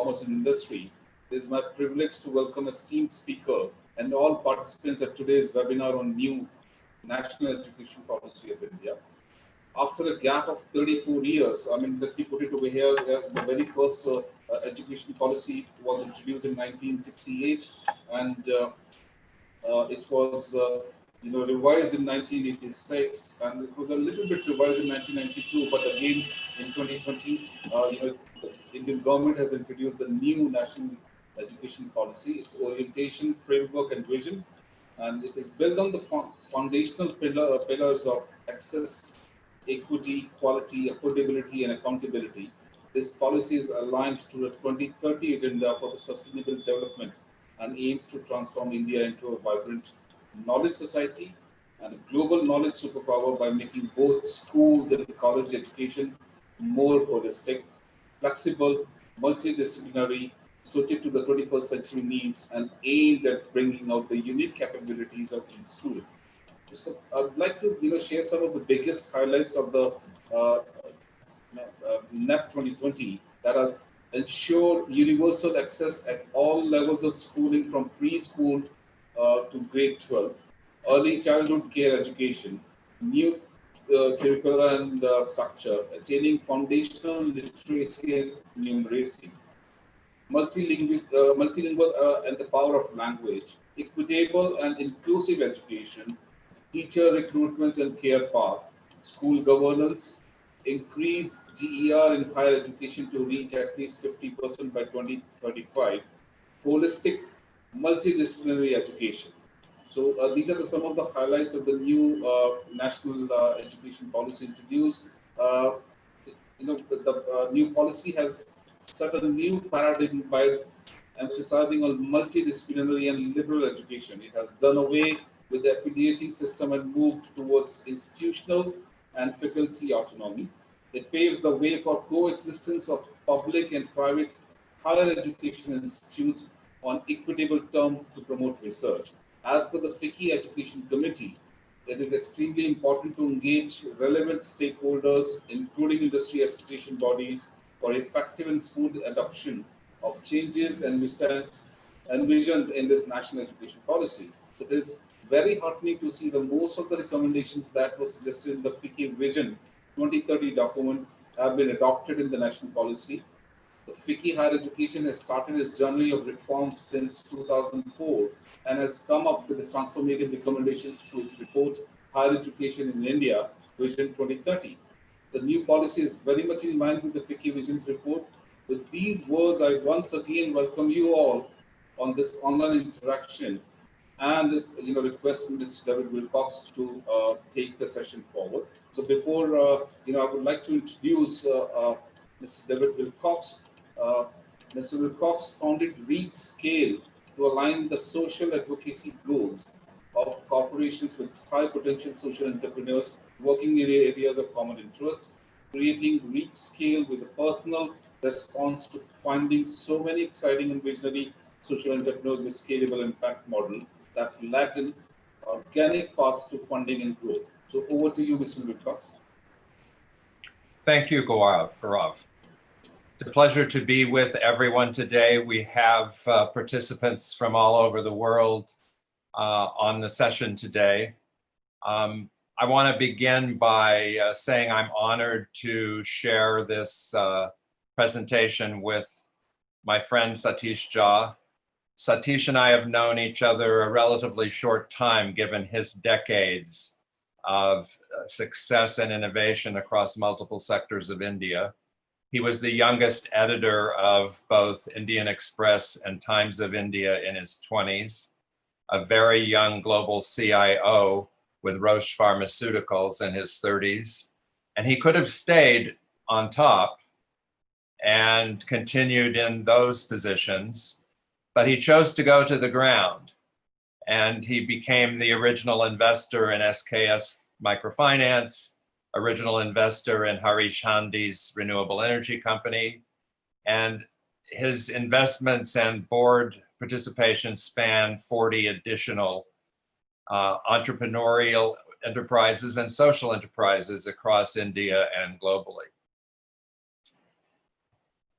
commerce and industry. It is my privilege to welcome esteemed speaker and all participants at today's webinar on new National Education Policy of India. After a gap of 34 years, I mean, let me put it over here, the very first education policy was introduced in 1968, and it was revised in 1986, and it was a little bit revised in 1992, but again in 2020, the Indian government has introduced the new National Education Policy, its orientation, framework, and vision, and it is built on the foundational pillars of access, equity, quality, affordability, and accountability. This policy is aligned to the 2030 agenda for the sustainable development and aims to transform India into a vibrant knowledge society and a global knowledge superpower by making both schools and college education more holistic, flexible, multidisciplinary, suited to the 21st century needs, and aimed at bringing out the unique capabilities of each student. So I'd like to share some of the biggest highlights of the NEP 2020 that are ensure universal access at all levels of schooling from preschool to grade 12, early childhood care education, new curricular and structure, attaining foundational literacy and numeracy, multilingual and the power of language, equitable and inclusive education, teacher recruitment and care path, school governance, increase GER in higher education to reach at least 50% by 2035, holistic multidisciplinary education. So these are some of the highlights of the new national education policy introduced. The new policy has set a new paradigm by emphasizing on multidisciplinary and liberal education. It has done away with the affiliating system and moved towards institutional and faculty autonomy. It paves the way for coexistence of public and private higher education institutes on equitable terms to promote research. As per the FICCI Education Committee, it is extremely important to engage relevant stakeholders, including industry association bodies, for effective and smooth adoption of changes envisioned in this national education policy. It is very heartening to see that most of the recommendations that were suggested in the FICCI Vision 2030 document have been adopted in the national policy. The FICCI Higher Education has started its journey of reforms since 2004 and has come up with the transformative recommendations through its report, Higher Education in India, Vision 2030. The new policy is very much in line with the FICCI Vision's report. With these words, I once again welcome you all on this online interaction and request Mr. David Wilcox to take the session forward. So before I would like to introduce Mr. David Wilcox. Mr. Wilcox founded REACH Scale to align the social advocacy goals of corporations with high potential social entrepreneurs working in areas of common interest, creating REACH Scale with a personal response to finding so many exciting and visionary social entrepreneurs with scalable impact model that lacked an organic path to funding and growth. So over to you, Mr. Wilcox. Thank you, Gaurav. It's a pleasure to be with everyone today. We have participants from all over the world on the session today. I want to begin by saying I'm honored to share this presentation with my friend Satish Jha. Satish and I have known each other a relatively short time, given his decades of success and innovation across multiple sectors of India. He was the youngest editor of both Indian Express and Times of India in his 20s, a very young global CIO with Roche Pharmaceuticals in his 30s. And he could have stayed on top and continued in those positions, but he chose to go to the ground. And he became the original investor in SKS Microfinance, original investor in Harish Handi's renewable energy company. And his investments and board participation span 40 additional entrepreneurial enterprises and social enterprises across India and globally.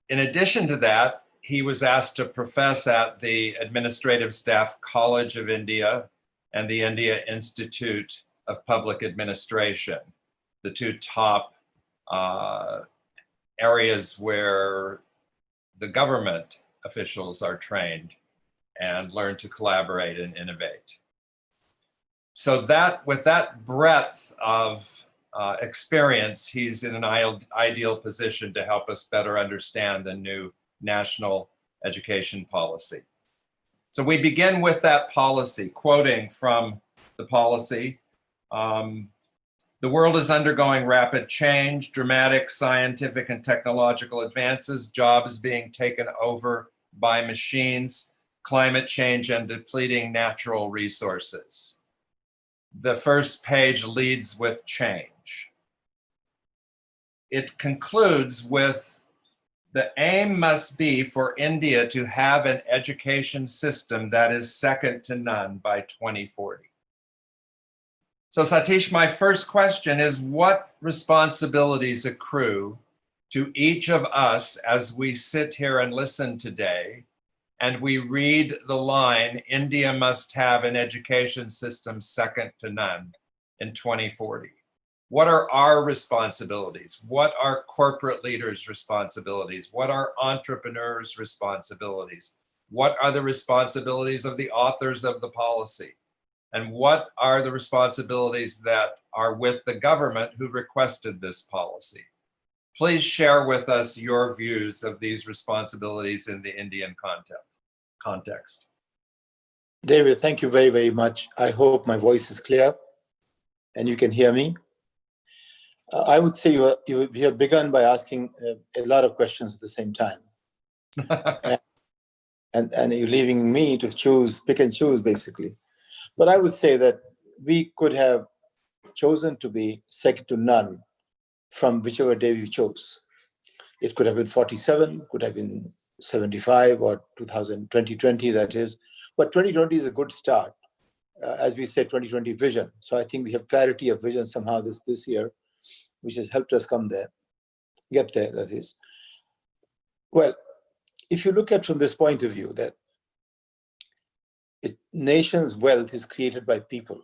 In addition to that, he was asked to profess at the Administrative Staff College of India and the India Institute of Public Administration, the two top areas where the government officials are trained and learn to collaborate and innovate. So that, with that breadth of experience, he's in an ideal position to help us better understand the new national education policy. So we begin with that policy, quoting from the policy. The world is undergoing rapid change, dramatic scientific and technological advances, jobs being taken over by machines, climate change, and depleting natural resources. The first page leads with change. It concludes with, the aim must be for India to have an education system that is second to none by 2040. So Satish, my first question is, what responsibilities accrue to each of us as we sit here and listen today, and we read the line, India must have an education system second to none in 2040? What are our responsibilities? What are corporate leaders' responsibilities? What are entrepreneurs' responsibilities? What are the responsibilities of the authors of the policy? And what are the responsibilities that are with the government who requested this policy? Please share with us your views of these responsibilities in the Indian context. David, thank you very, very much. I hope my voice is clear and you can hear me. I would say you have begun by asking a lot of questions at the same time. and you're leaving me to choose, pick and choose, basically. But I would say that we could have chosen to be second to none from whichever day we chose. It could have been 47, could have been 75, or 2020, that is. But 2020 is a good start. As we said, 2020 vision. So I think we have clarity of vision somehow this year, which has helped us get there, that is. Well, if you look at from this point of view, that nation's wealth is created by people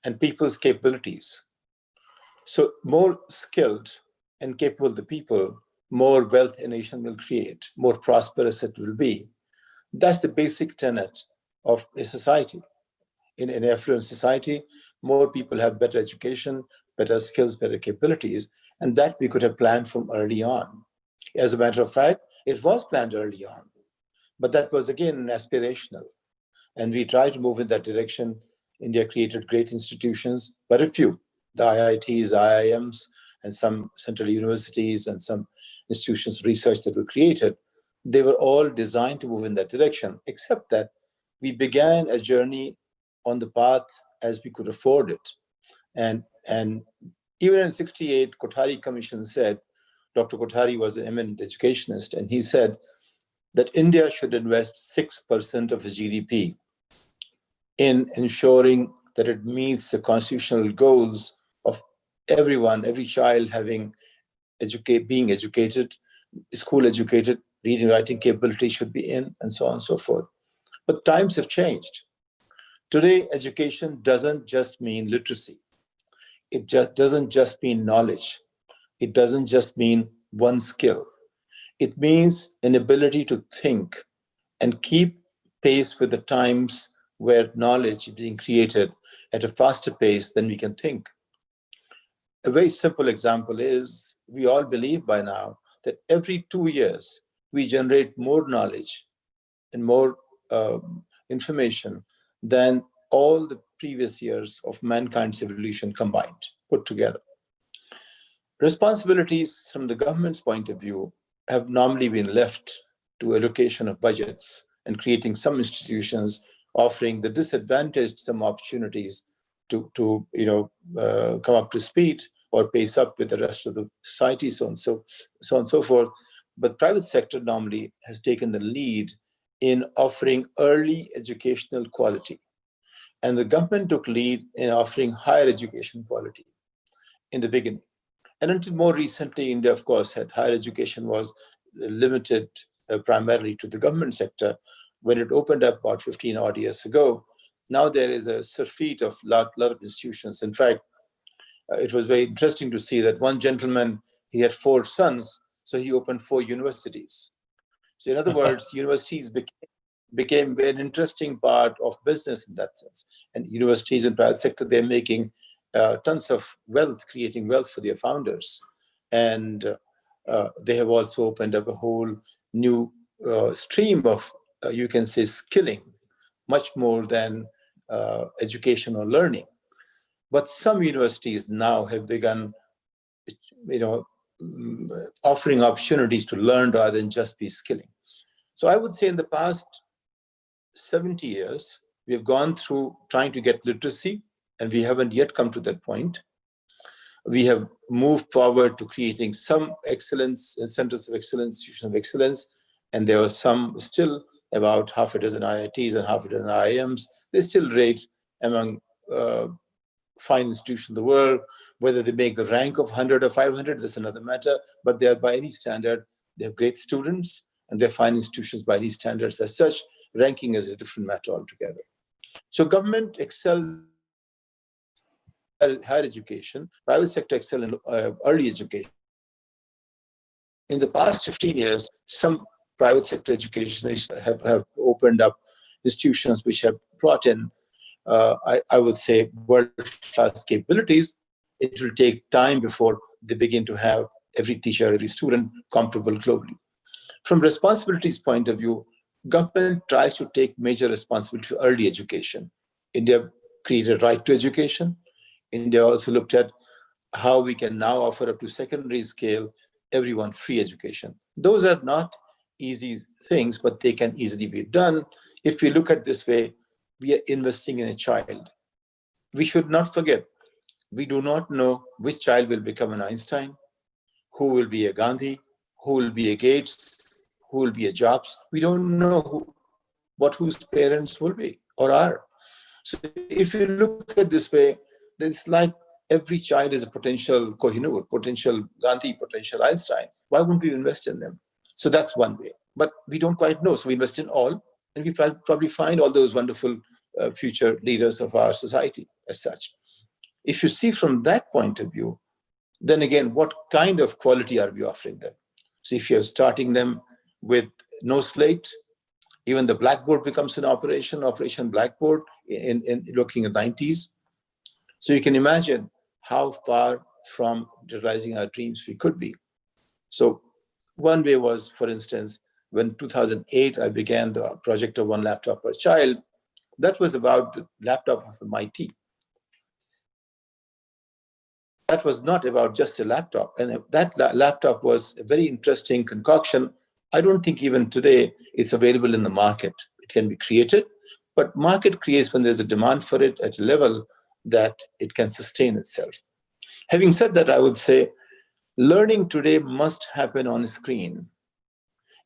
and people's capabilities. So more skilled and capable the people, more wealth a nation will create, more prosperous it will be. That's the basic tenet of a society. In an affluent society, more people have better education, better skills, better capabilities, and that we could have planned from early on. As a matter of fact, it was planned early on, but that was again aspirational. And we tried to move in that direction. India created great institutions, but a few, the IITs, IIMs, and some central universities and some institutions of research that were created, they were all designed to move in that direction, except that we began a journey on the path as we could afford it. And even in 1968, Kothari Commission said, Dr. Kothari was an eminent educationist, and he said that India should invest 6% of its GDP in ensuring that it meets the constitutional goals of everyone, every child being educated, school educated, reading, writing capability should be in, and so on and so forth. But times have changed. Today, education doesn't just mean literacy. It just doesn't just mean knowledge. It doesn't just mean one skill. It means an ability to think and keep pace with the times where knowledge is being created at a faster pace than we can think. A very simple example is, we all believe by now that every 2 years, we generate more knowledge and more information than all the previous years of mankind's evolution combined, put together. Responsibilities from the government's point of view have normally been left to allocation of budgets and creating some institutions, offering the disadvantaged some opportunities to come up to speed or pace up with the rest of the society, so on and so forth. But private sector normally has taken the lead in offering early educational quality. And the government took lead in offering higher education quality in the beginning. And until more recently, India, of course, had higher education was limited primarily to the government sector. When it opened up about 15 odd years ago, now there is a surfeit of lot of institutions. In fact, it was very interesting to see that one gentleman, he had 4 sons, so he opened 4 universities. So in other words, universities became an interesting part of business in that sense. And universities and private sector, they're making tons of wealth, creating wealth for their founders. And they have also opened up a whole new stream of, you can say, skilling, much more than education or learning. But some universities now have begun, offering opportunities to learn rather than just be skilling. So I would say in the past 70 years, we have gone through trying to get literacy, and we haven't yet come to that point. We have moved forward to creating some excellence, centers of excellence, institutions of excellence, and there are some still, about half a dozen IITs and half a dozen IIMs. They still rate among fine institutions in the world. Whether they make the rank of 100 or 500, that's another matter, but they are, by any standard, they have great students, and they're fine institutions by any standards. As such, ranking is a different matter altogether. So government excel in higher education, private sector excel in early education. In the past 15 years, some private sector educationists have opened up institutions which have brought in, I would say, world-class capabilities. It will take time before they begin to have every teacher, every student comparable globally. From responsibilities point of view, government tries to take major responsibility for early education. India created right to education. India also looked at how we can now offer up to secondary scale everyone free education. Those are not easy things, but they can easily be done. If we look at this way, we are investing in a child. We should not forget, we do not know which child will become an Einstein, who will be a Gandhi, who will be a Gates, who will be a Jobs. We don't know whose parents will be or are. So if you look at this way, it's like every child is a potential Kohinoor, potential Gandhi, potential Einstein. Why wouldn't we invest in them? So that's one way. But we don't quite know. So we invest in all, and we probably find all those wonderful future leaders of our society as such. If you see from that point of view, then again, what kind of quality are we offering them? So if you're starting them with no slate, even the blackboard becomes an Operation Blackboard in looking at the 90s. So you can imagine how far from realizing our dreams we could be. So one way was, for instance, when 2008, I began the project of 1 laptop per child. That was about the laptop of MIT. That was not about just a laptop. And that laptop was a very interesting concoction. I don't think even today it's available in the market. It can be created, but market creates when there's a demand for it at a level that it can sustain itself. Having said that, I would say learning today must happen on a screen.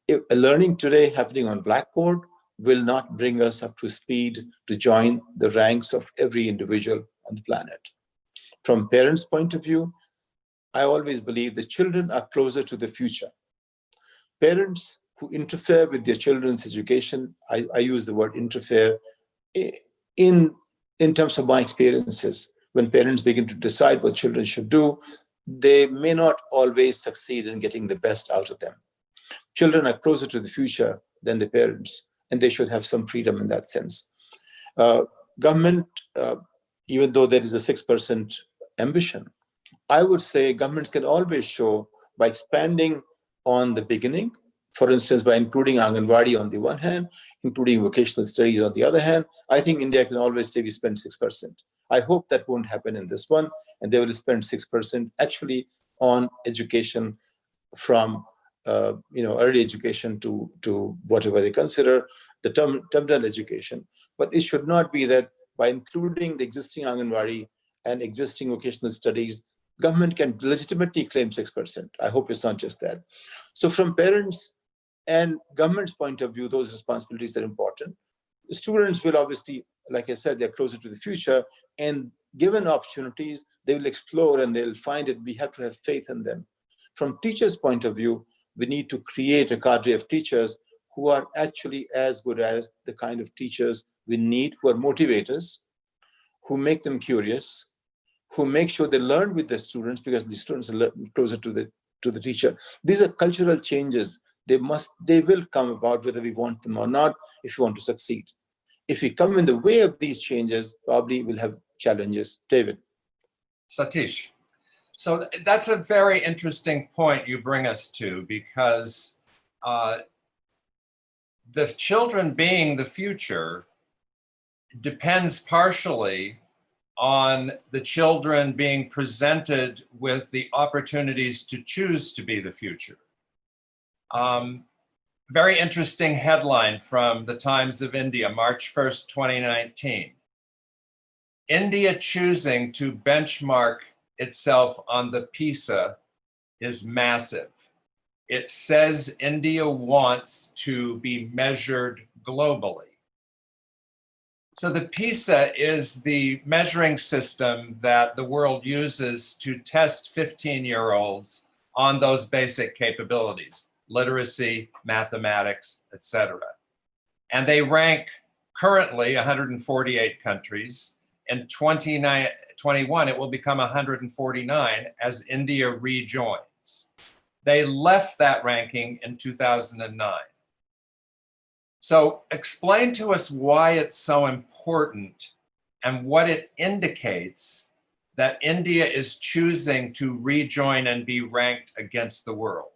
If learning today happening on Blackboard will not bring us up to speed to join the ranks of every individual on the planet. From parents' point of view, I always believe the children are closer to the future. Parents who interfere with their children's education, I use the word interfere, in terms of my experiences, when parents begin to decide what children should do, they may not always succeed in getting the best out of them. Children are closer to the future than the parents, and they should have some freedom in that sense. Government, even though there is a 6% ambition, I would say governments can always show by expanding on the beginning, for instance, by including Anganwadi on the one hand, including vocational studies on the other hand. I think India can always say we spend 6%. I hope that won't happen in this one, and they will spend 6% actually on education from early education to whatever they consider the terminal education. But it should not be that by including the existing Anganwadi and existing vocational studies, government can legitimately claim 6%. I hope it's not just that. So from parents and government's point of view, those responsibilities are important. The students will obviously, like I said, they're closer to the future, and given opportunities, they will explore and they'll find it. We have to have faith in them. From teachers' point of view, we need to create a cadre of teachers who are actually as good as the kind of teachers we need, who are motivators, who make them curious, who make sure they learn with the students, because the students are closer to the teacher. These are cultural changes. They will come about whether we want them or not, if we want to succeed. If we come in the way of these changes, probably we'll have challenges. David. Satish. So that's a very interesting point you bring us to, because the children being the future depends partially on the children being presented with the opportunities to choose to be the future. Very interesting headline from the Times of India, March 1st, 2019. India choosing to benchmark itself on the Pisa is massive. It says India wants to be measured globally. So the Pisa is the measuring system that the world uses to test 15-year-olds on those basic capabilities, literacy, mathematics, etc. And they rank currently 148 countries. In 2021, it will become 149 as India rejoins. They left that ranking in 2009. So explain to us why it's so important and what it indicates that India is choosing to rejoin and be ranked against the world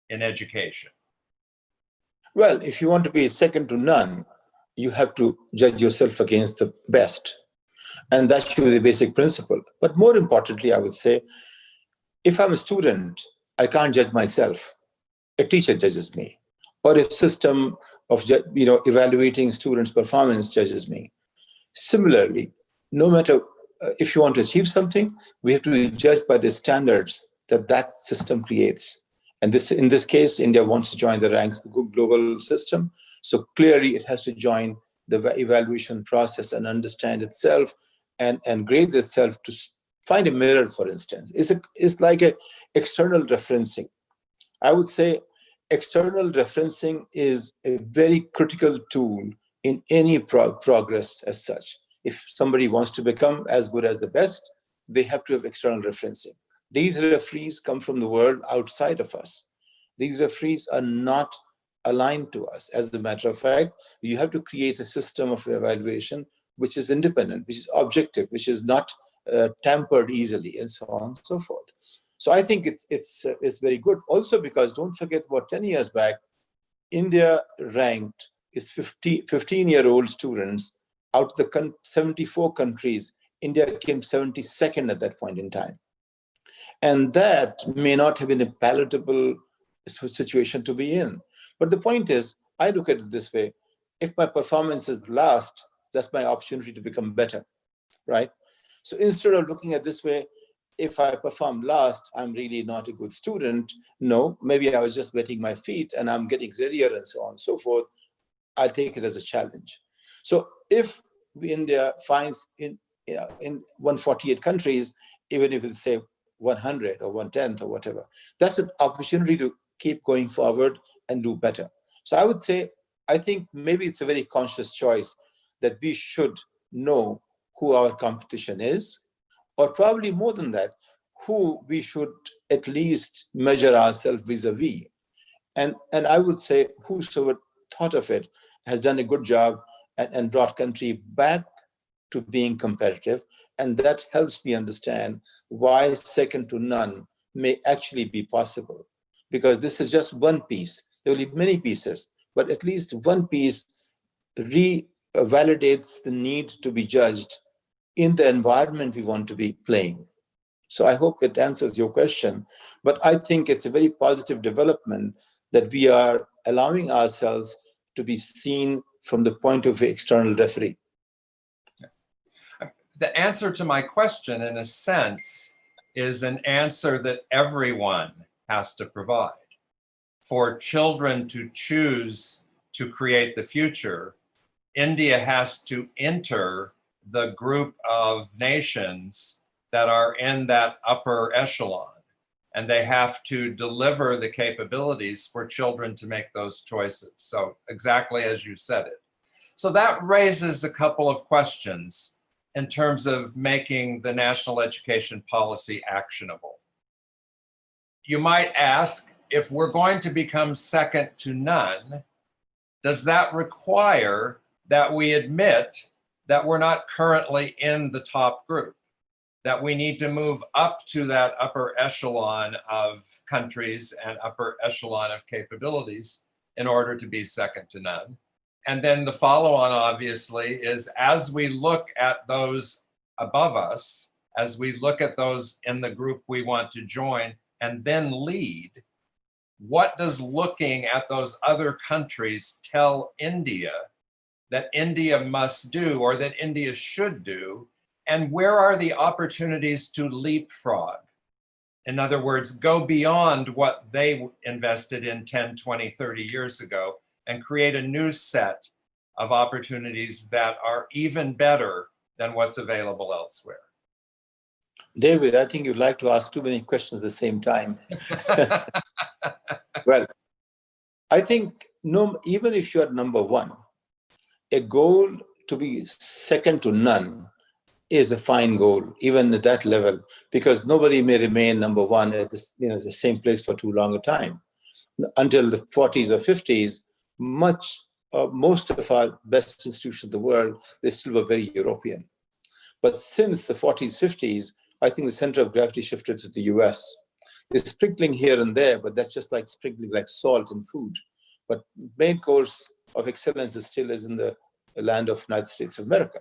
in education. Well, if you want to be second to none, you have to judge yourself against the best. And that should be the basic principle. But more importantly, I would say, if I'm a student, I can't judge myself. A teacher judges me, or a system of evaluating students' performance judges me. Similarly, no matter if you want to achieve something, we have to be judged by the standards that system creates. And in this case, India wants to join the ranks, the global system. So clearly, it has to join the evaluation process and understand itself and grade itself to find a mirror, for instance. It's like an external referencing. I would say external referencing is a very critical tool in any progress as such. If somebody wants to become as good as the best, they have to have external referencing. These referees come from the world outside of us. These referees are not aligned to us. As a matter of fact, you have to create a system of evaluation which is independent, which is objective, which is not tampered easily, and so on and so forth. So I think it's very good. Also because don't forget about 10 years back, India ranked its 15-year-old students out of the 74 countries. India came 72nd at that point in time. And that may not have been a palatable situation to be in. But the point is, I look at it this way. If my performance is last, that's my opportunity to become better, right? So instead of looking at this way, if I perform last, I'm really not a good student. No, maybe I was just wetting my feet and I'm getting readier and so on and so forth. I take it as a challenge. So if India finds in 148 countries, even if it's say 100 or 1/10 or whatever, that's an opportunity to keep going forward and do better. So I would say, I think maybe it's a very conscious choice that we should know who our competition is, or probably more than that, who we should at least measure ourselves vis-a-vis. And I would say whosoever thought of it has done a good job and brought country back to being competitive. And that helps me understand why second to none may actually be possible. Because this is just one piece. There will be many pieces, but at least one piece validates the need to be judged in the environment we want to be playing. So I hope it answers your question. But I think it's a very positive development that we are allowing ourselves to be seen from the point of view external referee. The answer to my question, in a sense, is an answer that everyone has to provide. For children to choose to create the future, India has to enter the group of nations that are in that upper echelon. and they have to deliver the capabilities for children to make those choices. So exactly as you said it. So that raises a couple of questions in terms of making the national education policy actionable. You might ask, if we're going to become second to none, does that require that we admit that we're not currently in the top group, that we need to move up to that upper echelon of countries and upper echelon of capabilities in order to be second to none? And then the follow-on, obviously, is as we look at those above us, as we look at those in the group we want to join and then lead, what does looking at those other countries tell India that India must do or that India should do? And where are the opportunities to leapfrog? In other words, go beyond what they invested in 10, 20, 30 years ago and create a new set of opportunities that are even better than what's available elsewhere. David, I think you'd like to ask too many questions at the same time. Well, I think even if you're number one, a goal to be second to none is a fine goal, even at that level, because nobody may remain number one at the same place for too long a time. Until the 40s or 50s, most of our best institutions in the world, they still were very European. But since the 40s, 50s, I think the center of gravity shifted to the US. There's sprinkling here and there, but that's just like sprinkling like salt in food. But main course of excellence is still in the land of United States of America.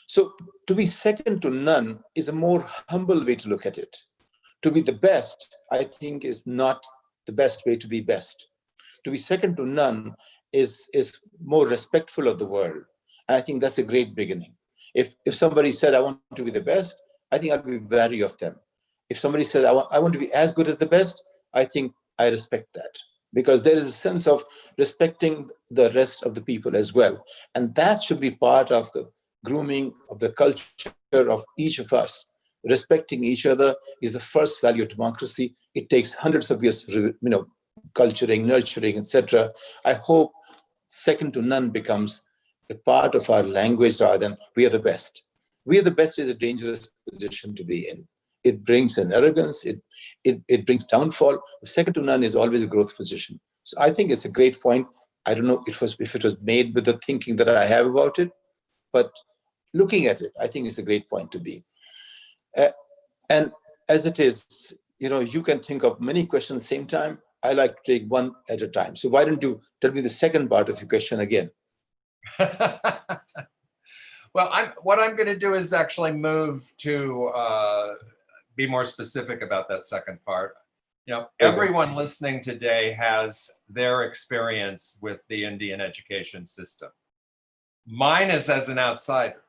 So to be second to none is a more humble way to look at it. To be the best, I think, is not the best way to be best. To be second to none is more respectful of the world. And I think that's a great beginning. If somebody said, I want to be the best, I think I'd be wary of them. If somebody said, I want to be as good as the best, I think I respect that. Because there is a sense of respecting the rest of the people as well. And that should be part of the grooming of the culture of each of us. Respecting each other is the first value of democracy. It takes hundreds of years, culturing, nurturing, etc. I hope second to none becomes a part of our language rather than we are the best. We are the best is a dangerous position to be in. It brings an arrogance, it brings downfall. Second to none is always a growth position. So I think it's a great point. I don't know if it was made with the thinking that I have about it, but looking at it, I think it's a great point to be. And as it is, you can think of many questions at the same time. I like to take one at a time. So why don't you tell me the second part of your question again? Well, what I'm going to do is actually move to be more specific about that second part. Everyone listening today has their experience with the Indian education system. Mine is as an outsider.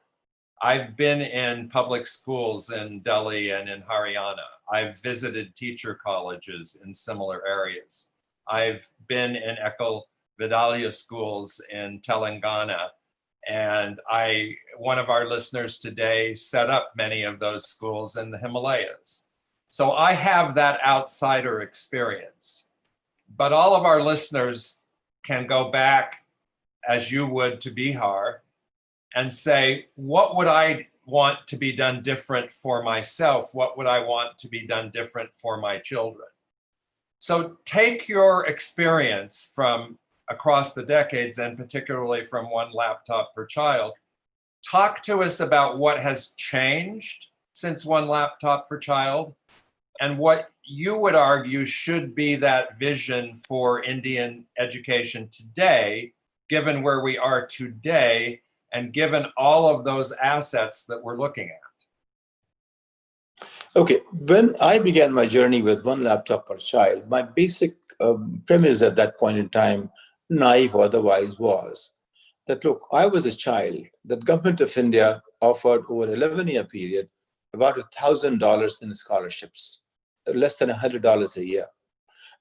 I've been in public schools in Delhi and in Haryana. I've visited teacher colleges in similar areas. I've been in Ekal Vidalya schools in Telangana. And one of our listeners today set up many of those schools in the Himalayas. So I have that outsider experience. But all of our listeners can go back, as you would, to Bihar and say, what would I want to be done different for myself? What would I want to be done different for my children? So take your experience from across the decades, and particularly from one laptop per child. Talk to us about what has changed since one laptop per child and what you would argue should be that vision for Indian education today, given where we are today and given all of those assets that we're looking at. Okay, when I began my journey with one laptop per child, my basic premise at that point in time, naive or otherwise, was that, look, I was a child. The government of India offered over an 11-year period about $1,000 in scholarships, less than $100 a year.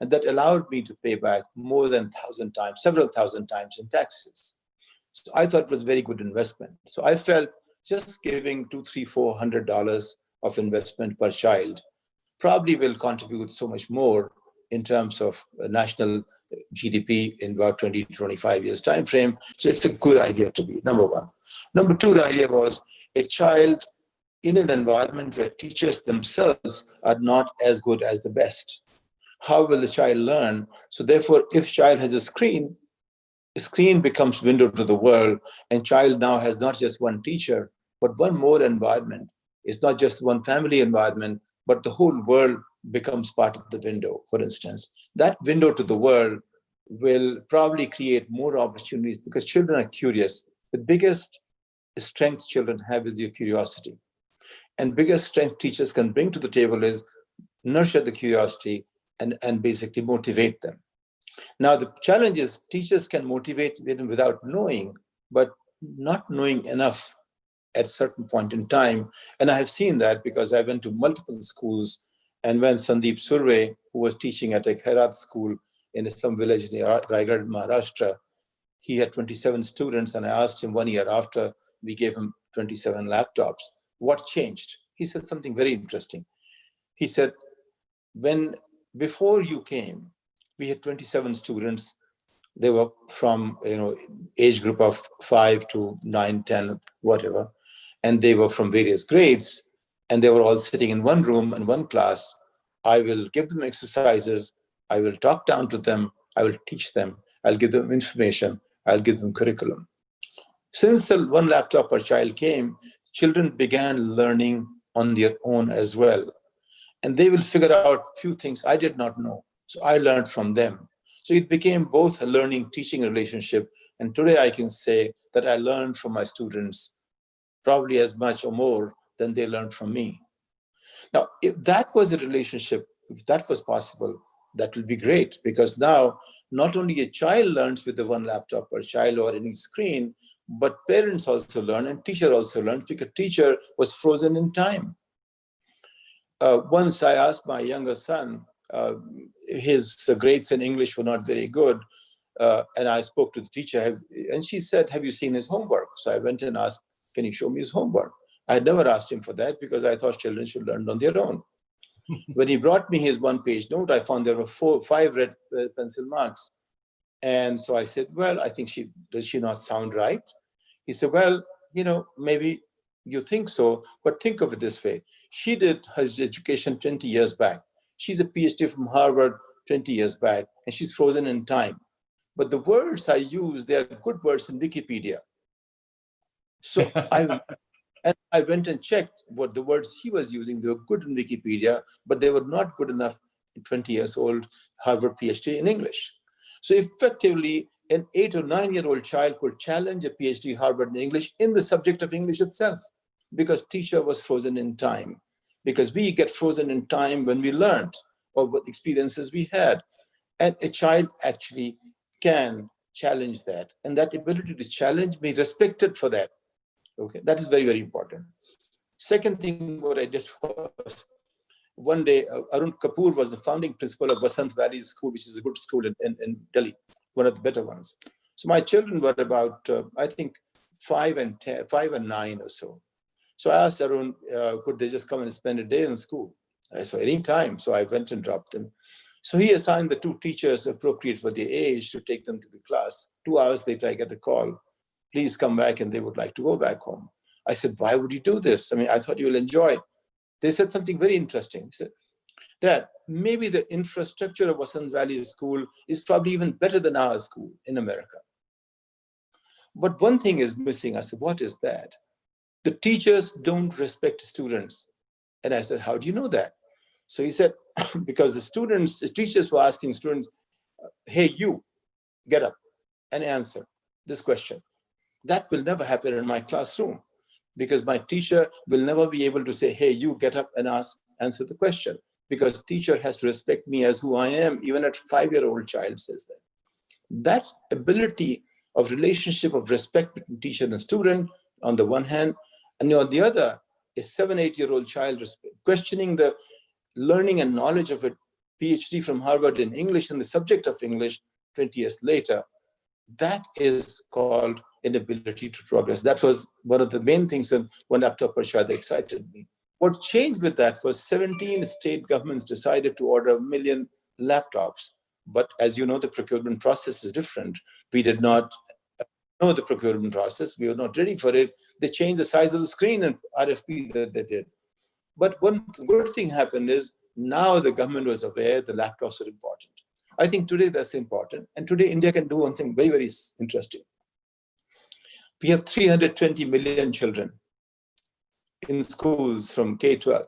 And that allowed me to pay back more than 1,000 times, several thousand times in taxes. So I thought it was a very good investment. So I felt just giving $200, $300, $400 of investment per child probably will contribute so much more in terms of national GDP in about 20 to 25 years time frame. So it's a good idea to be, number one. Number two, the idea was a child in an environment where teachers themselves are not as good as the best. How will the child learn? So therefore, if child has a screen becomes window to the world, and child now has not just one teacher, but one more environment. It's not just one family environment, but the whole world becomes part of the window, for instance. That window to the world will probably create more opportunities because children are curious. The biggest strength children have is their curiosity. And biggest strength teachers can bring to the table is nurture the curiosity and basically motivate them. Now, the challenge is teachers can motivate them without knowing, but not knowing enough at a certain point in time. And I have seen that because I went to multiple schools, and when Sandeep Surve, who was teaching at a Khairat school in some village near Raigad, Maharashtra, he had 27 students, and I asked him 1 year after, we gave him 27 laptops. What changed? He said something very interesting. He said, before you came, we had 27 students. They were from, age group of 5 to 9, 10, whatever. And they were from various grades. And they were all sitting in one room in one class. I will give them exercises. I will talk down to them. I will teach them. I'll give them information. I'll give them curriculum. Since the one laptop per child came, children began learning on their own as well. And they will figure out a few things I did not know. So I learned from them. So it became both a learning-teaching relationship. And today I can say that I learned from my students probably as much or more than they learned from me. Now, if that was a relationship, if that was possible, that will be great, because now not only a child learns with the one laptop per child or any screen, but parents also learn and teacher also learns, because teacher was frozen in time. Once I asked my younger son, his grades in English were not very good, and I spoke to the teacher, and she said, have you seen his homework? So I went and asked, can you show me his homework? I had never asked him for that because I thought children should learn on their own. When he brought me his one-page note, I found there were 5 red pencil marks. And so I said, well, I think does she not sound right? He said, well, maybe you think so, but think of it this way. She did her education 20 years back. She's a PhD from Harvard 20 years back, and she's frozen in time. But the words I use, they are good words in Wikipedia. So I went and checked what the words he was using. They were good in Wikipedia, but they were not good enough in 20 years old Harvard PhD in English. So effectively, an 8 or 9-year-old child could challenge a PhD Harvard in English in the subject of English itself, because teacher was frozen in time. Because we get frozen in time when we learned or what experiences we had. And a child actually can challenge that. And that ability to challenge, be respected for that. Okay, that is very, very important. Second thing what I did was, one day, Arun Kapoor was the founding principal of Vasant Valley School, which is a good school in Delhi, one of the better ones. So my children were about, I think, 5 and 9 or so. So I asked Arun, could they just come and spend a day in school? So any time. So I went and dropped them. So he assigned the 2 teachers appropriate for their age to take them to the class. 2 hours later, I get a call. Please come back, and they would like to go back home. I said, why would you do this? I mean, I thought you will enjoy. They said something very interesting. They said, Dad, maybe the infrastructure of Vasant Valley School is probably even better than our school in America. But one thing is missing. I said, what is that? The teachers don't respect students. And I said, how do you know that? So he said, because the teachers were asking students, hey, you, get up and answer this question. That will never happen in my classroom, because my teacher will never be able to say, hey, you get up and answer the question, because teacher has to respect me as who I am. Even a 5-year-old child says that. That ability of relationship of respect between teacher and student on the one hand, and on the other, a 7-8-year-old child questioning the learning and knowledge of a PhD from Harvard in English and the subject of English 20 years later, that is called an ability to progress. That was one of the main things that one laptop per child that excited me. What changed with that was 17 state governments decided to order 1 million laptops. But as you know, the procurement process is different. We did not know the procurement process. We were not ready for it. They changed the size of the screen and RFP that they did. But one good thing happened is now the government was aware the laptops were important. I think today that's important. And today India can do one thing very, very interesting. We have 320 million children in schools from K-12.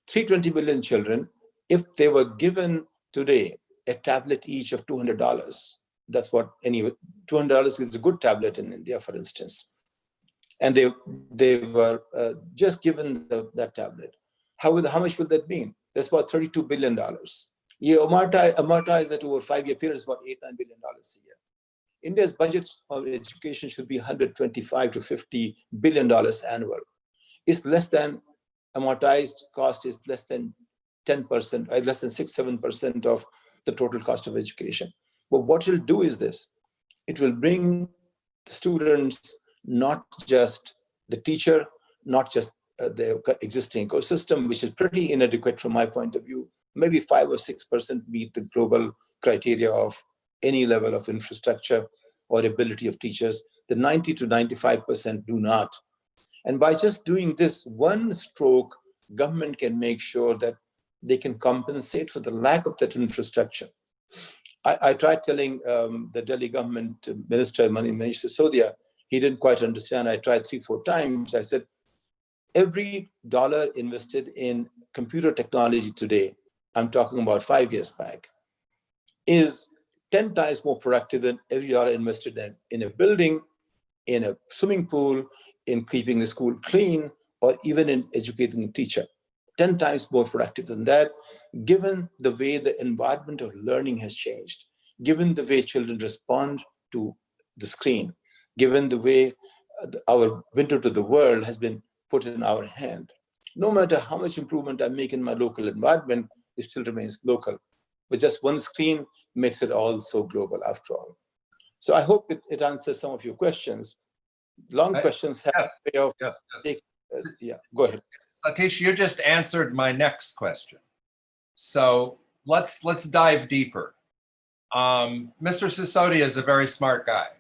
320 million children, if they were given today a tablet each of $200, that's what $200 is a good tablet in India, for instance. And they were just given that tablet. How much will that mean? That's about $32 billion. You amortize that over a 5-year period, it's about $8-9 billion a year. India's budget of education should be $125 to $50 billion annual. It's less than amortized cost is less than 10%, or less than 6-7% of the total cost of education. But what it'll do is this: it will bring students, not just the teacher, not just the existing ecosystem, which is pretty inadequate from my point of view. Maybe 5 or 6% meet the global criteria of any level of infrastructure or ability of teachers. The 90 to 95% do not. And by just doing this one stroke, government can make sure that they can compensate for the lack of that infrastructure. I tried telling the Delhi government minister, Manish Sisodia, he didn't quite understand. I tried 3-4 times. I said, every dollar invested in computer technology today, I'm talking about 5 years back, is 10 times more productive than every dollar invested in a building, in a swimming pool, in keeping the school clean, or even in educating the teacher. 10 times more productive than that, given the way the environment of learning has changed, given the way children respond to the screen, given the way our window to the world has been put in our hand. No matter how much improvement I make in my local environment, it still remains local. But just one screen makes it all so global after all. So I hope it answers some of your questions. Long questions have a way of yeah, go ahead. Satish, you just answered my next question. So let's dive deeper. Mr. Sisodia is a very smart guy.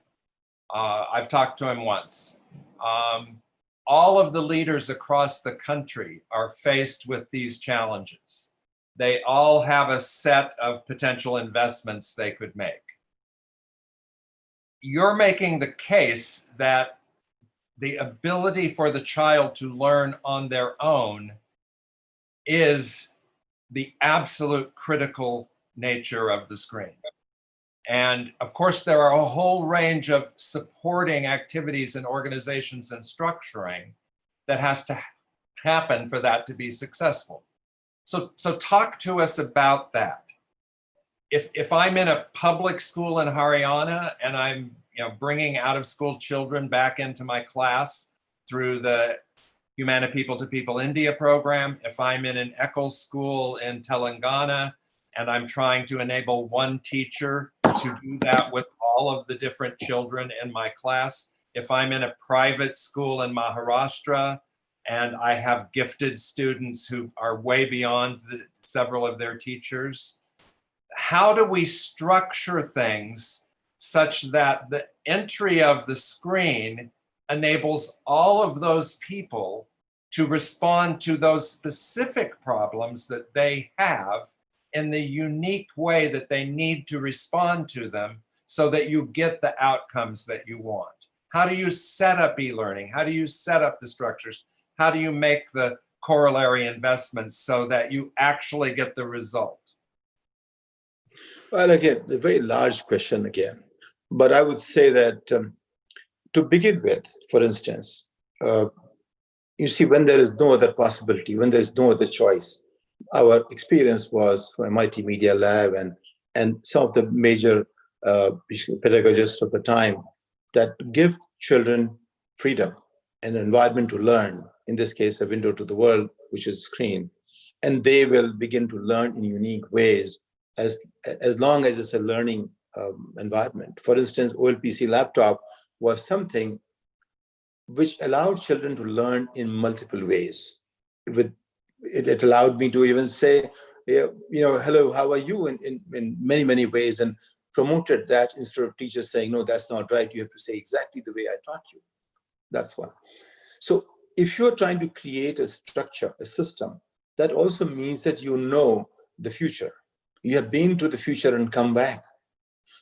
I've talked to him once. All of the leaders across the country are faced with these challenges. They all have a set of potential investments they could make. You're making the case that the ability for the child to learn on their own is the absolute critical nature of the screen. And of course, there are a whole range of supporting activities and organizations and structuring that has to happen for that to be successful. So talk to us about that. If I'm in a public school in Haryana and I'm bringing out-of-school children back into my class through the Humana People to People India program, if I'm in an Eccles school in Telangana and I'm trying to enable one teacher to do that with all of the different children in my class, if I'm in a private school in Maharashtra and I have gifted students who are way beyond several of their teachers, how do we structure things such that the entry of the screen enables all of those people to respond to those specific problems that they have in the unique way that they need to respond to them so that you get the outcomes that you want? How do you set up e-learning? How do you set up the structures? How do you make the corollary investments so that you actually get the result? Well, again, a very large question again. But I would say that to begin with, for instance, you see, when there is no other possibility, when there's no other choice, our experience was from MIT Media Lab and some of the major pedagogists of the time that give children freedom, an environment to learn, in this case, a window to the world, which is screen, and they will begin to learn in unique ways as long as it's a learning environment. For instance, OLPC laptop was something which allowed children to learn in multiple ways. it allowed me to even say, hello, how are you in many, many ways, and promoted that instead of teachers saying, no, that's not right. You have to say exactly the way I taught you. That's one. So if you're trying to create a structure, a system, that also means that you know the future. You have been to the future and come back.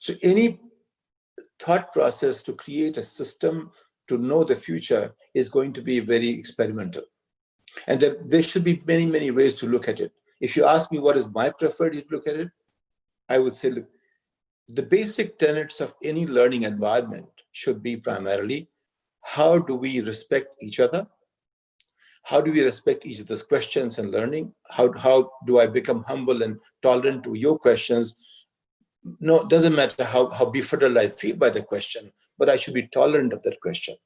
So any thought process to create a system to know the future is going to be very experimental. And there should be many, many ways to look at it. If you ask me what is my preferred way to look at it, I would say, look, the basic tenets of any learning environment should be primarily, how do we respect each other? How do we respect each other's questions and learning? How do I become humble and tolerant to your questions? No, it doesn't matter how befuddled I feel by the question, but I should be tolerant of that question.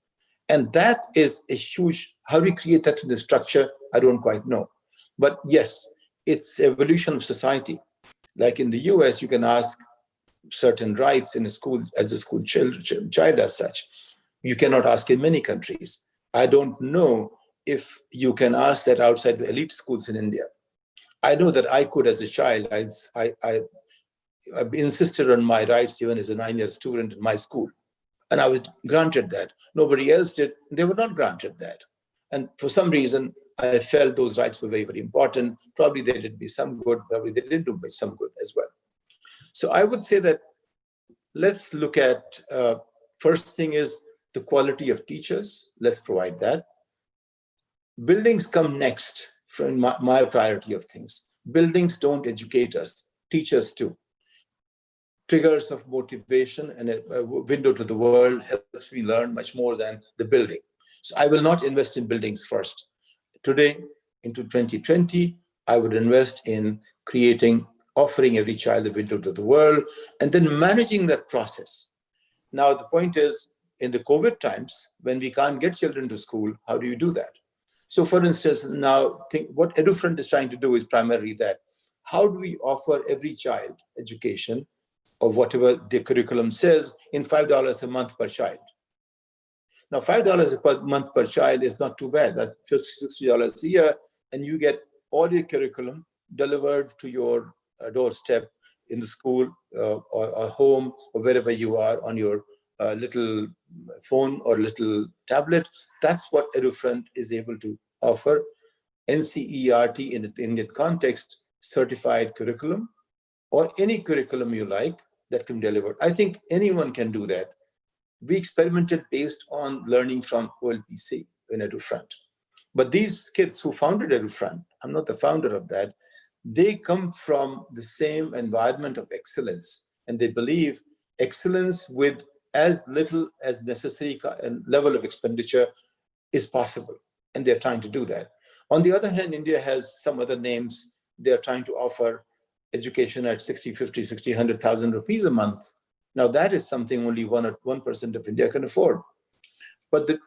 And that is a huge, how do we create that in the structure? I don't quite know. But yes, it's evolution of society. Like in the US, you can ask certain rights in a school, as a school child as such. You cannot ask in many countries. I don't know if you can ask that outside the elite schools in India. I know that I could as a child. I insisted on my rights even as a 9-year student in my school. And I was granted that. Nobody else did. They were not granted that. And for some reason, I felt those rights were very, very important. Probably they did me some good. Probably they didn't do me some good as well. So I would say that let's look at, first thing is the quality of teachers. Let's provide that. Buildings come next from my priority of things. Buildings don't educate us. Teachers do. Triggers of motivation and a window to the world helps me learn much more than the building. So I will not invest in buildings first. Today, into 2020, I would invest in offering every child a window to the world, and then managing that process. Now, the point is, in the COVID times, when we can't get children to school, how do you do that? So for instance, now think what EduFront is trying to do is primarily that. How do we offer every child education of whatever the curriculum says in $5 a month per child? Now, $5 per month per child is not too bad. That's just $60 a year, and you get all your curriculum delivered to your doorstep in the school or home or wherever you are on your little phone or little tablet. That's what EduFront is able to offer. NCERT in the Indian context, certified curriculum, or any curriculum you like that can be delivered. I think anyone can do that. We experimented based on learning from OLPC in EduFront. But these kids who founded EduFront, I'm not the founder of that, they come from the same environment of excellence. And they believe excellence with as little as necessary level of expenditure is possible. And they're trying to do that. On the other hand, India has some other names. They're trying to offer education at 60, 50, 60, 100,000 rupees a month. Now that is something only 1% of India can afford. But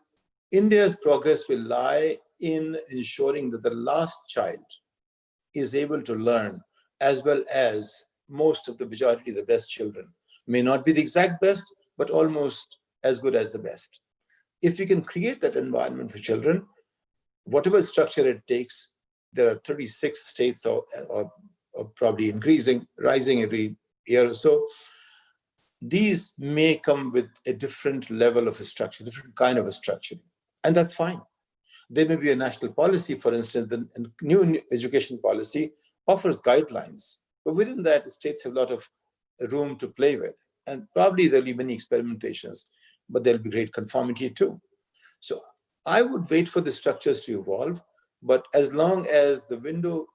India's progress will lie in ensuring that the last child is able to learn as well as most of the majority of the best children. May not be the exact best, but almost as good as the best. If we can create that environment for children, whatever structure it takes, there are 36 states or probably rising every year or so. These may come with a different level of a structure, different kind of a structure, and that's fine. There may be a national policy, for instance, the new education policy offers guidelines, but within that, states have a lot of room to play with, and probably there'll be many experimentations, but there'll be great conformity too. So I would wait for the structures to evolve, but as long as the window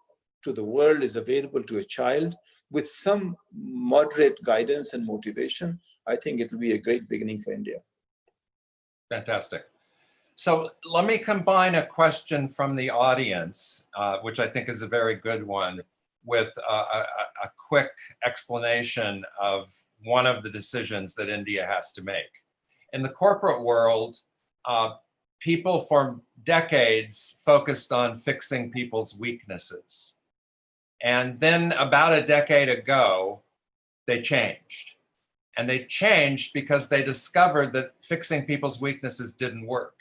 to the world is available to a child with some moderate guidance and motivation, I think it will be a great beginning for India. Fantastic. So let me combine a question from the audience, which I think is a very good one, with a quick explanation of one of the decisions that India has to make. In the corporate world, people for decades focused on fixing people's weaknesses. And then about a decade ago, they changed. And they changed because they discovered that fixing people's weaknesses didn't work.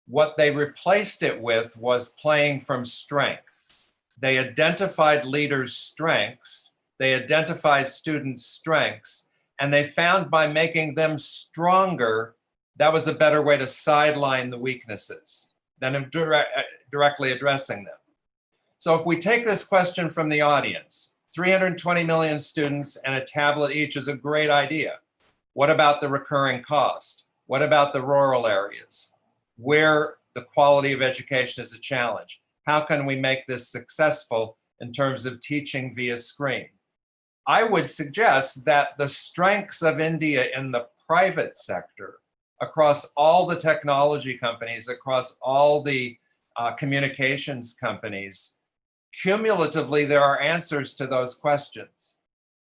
What they replaced it with was playing from strength. They identified leaders' strengths, they identified students' strengths, and they found by making them stronger, that was a better way to sideline the weaknesses than directly addressing them. So if we take this question from the audience, 320 million students and a tablet each is a great idea. What about the recurring cost? What about the rural areas where the quality of education is a challenge? How can we make this successful in terms of teaching via screen? I would suggest that the strengths of India in the private sector, across all the technology companies, across all the communications companies, cumulatively, there are answers to those questions.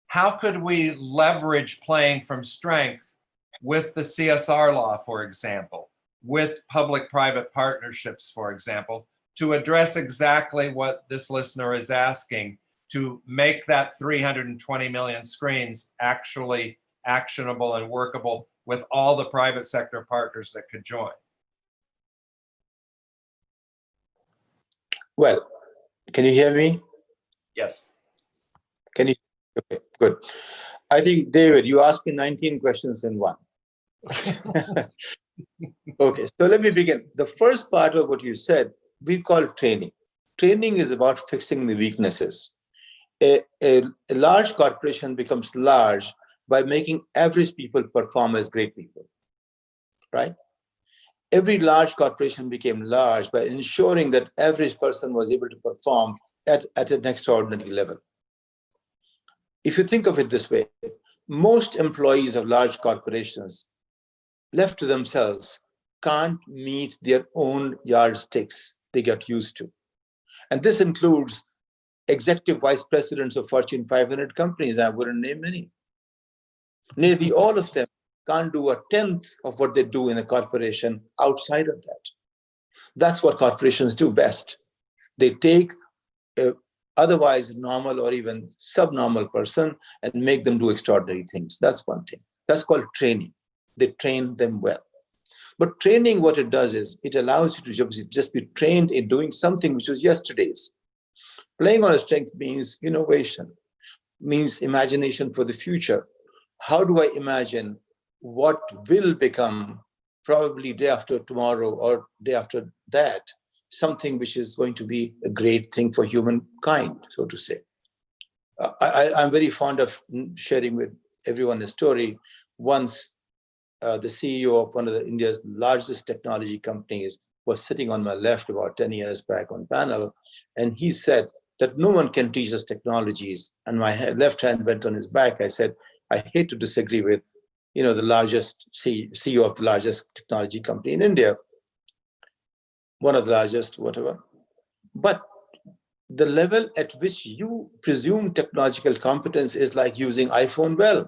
How could we leverage playing from strength with the CSR law, for example, with public-private partnerships, for example, to address exactly what this listener is asking, to make that 320 million screens actually actionable and workable with all the private sector partners that could join? Well, can you hear me? Yes. Can you? Okay, good. I think, David, you asked me 19 questions in one. Okay, so let me begin. The first part of what you said, we call training. Training is about fixing the weaknesses. A large corporation becomes large by making average people perform as great people, right? Every large corporation became large by ensuring that average person was able to perform at an extraordinary level. If you think of it this way, most employees of large corporations, left to themselves, can't meet their own yardsticks they get used to. And this includes executive vice presidents of Fortune 500 companies. I wouldn't name any. Nearly all of them can't do a tenth of what they do in a corporation outside of that. That's what corporations do best. They take a otherwise normal or even subnormal person and make them do extraordinary things. That's one thing. That's called training. They train them well. But training, what it does is it allows you to just be trained in doing something which was yesterday's. Playing on a strength means innovation, means imagination for the future. How do I imagine what will become probably day after tomorrow or day after that, something which is going to be a great thing for humankind, so to say. I'm very fond of sharing with everyone a story. Once the CEO of one of India's largest technology companies was sitting on my left about 10 years back on panel, and he said that no one can teach us technologies. And my left hand went on his back. I said, I hate to disagree with the largest CEO of the largest technology company in India, one of the largest, whatever. But the level at which you presume technological competence is like using iPhone well.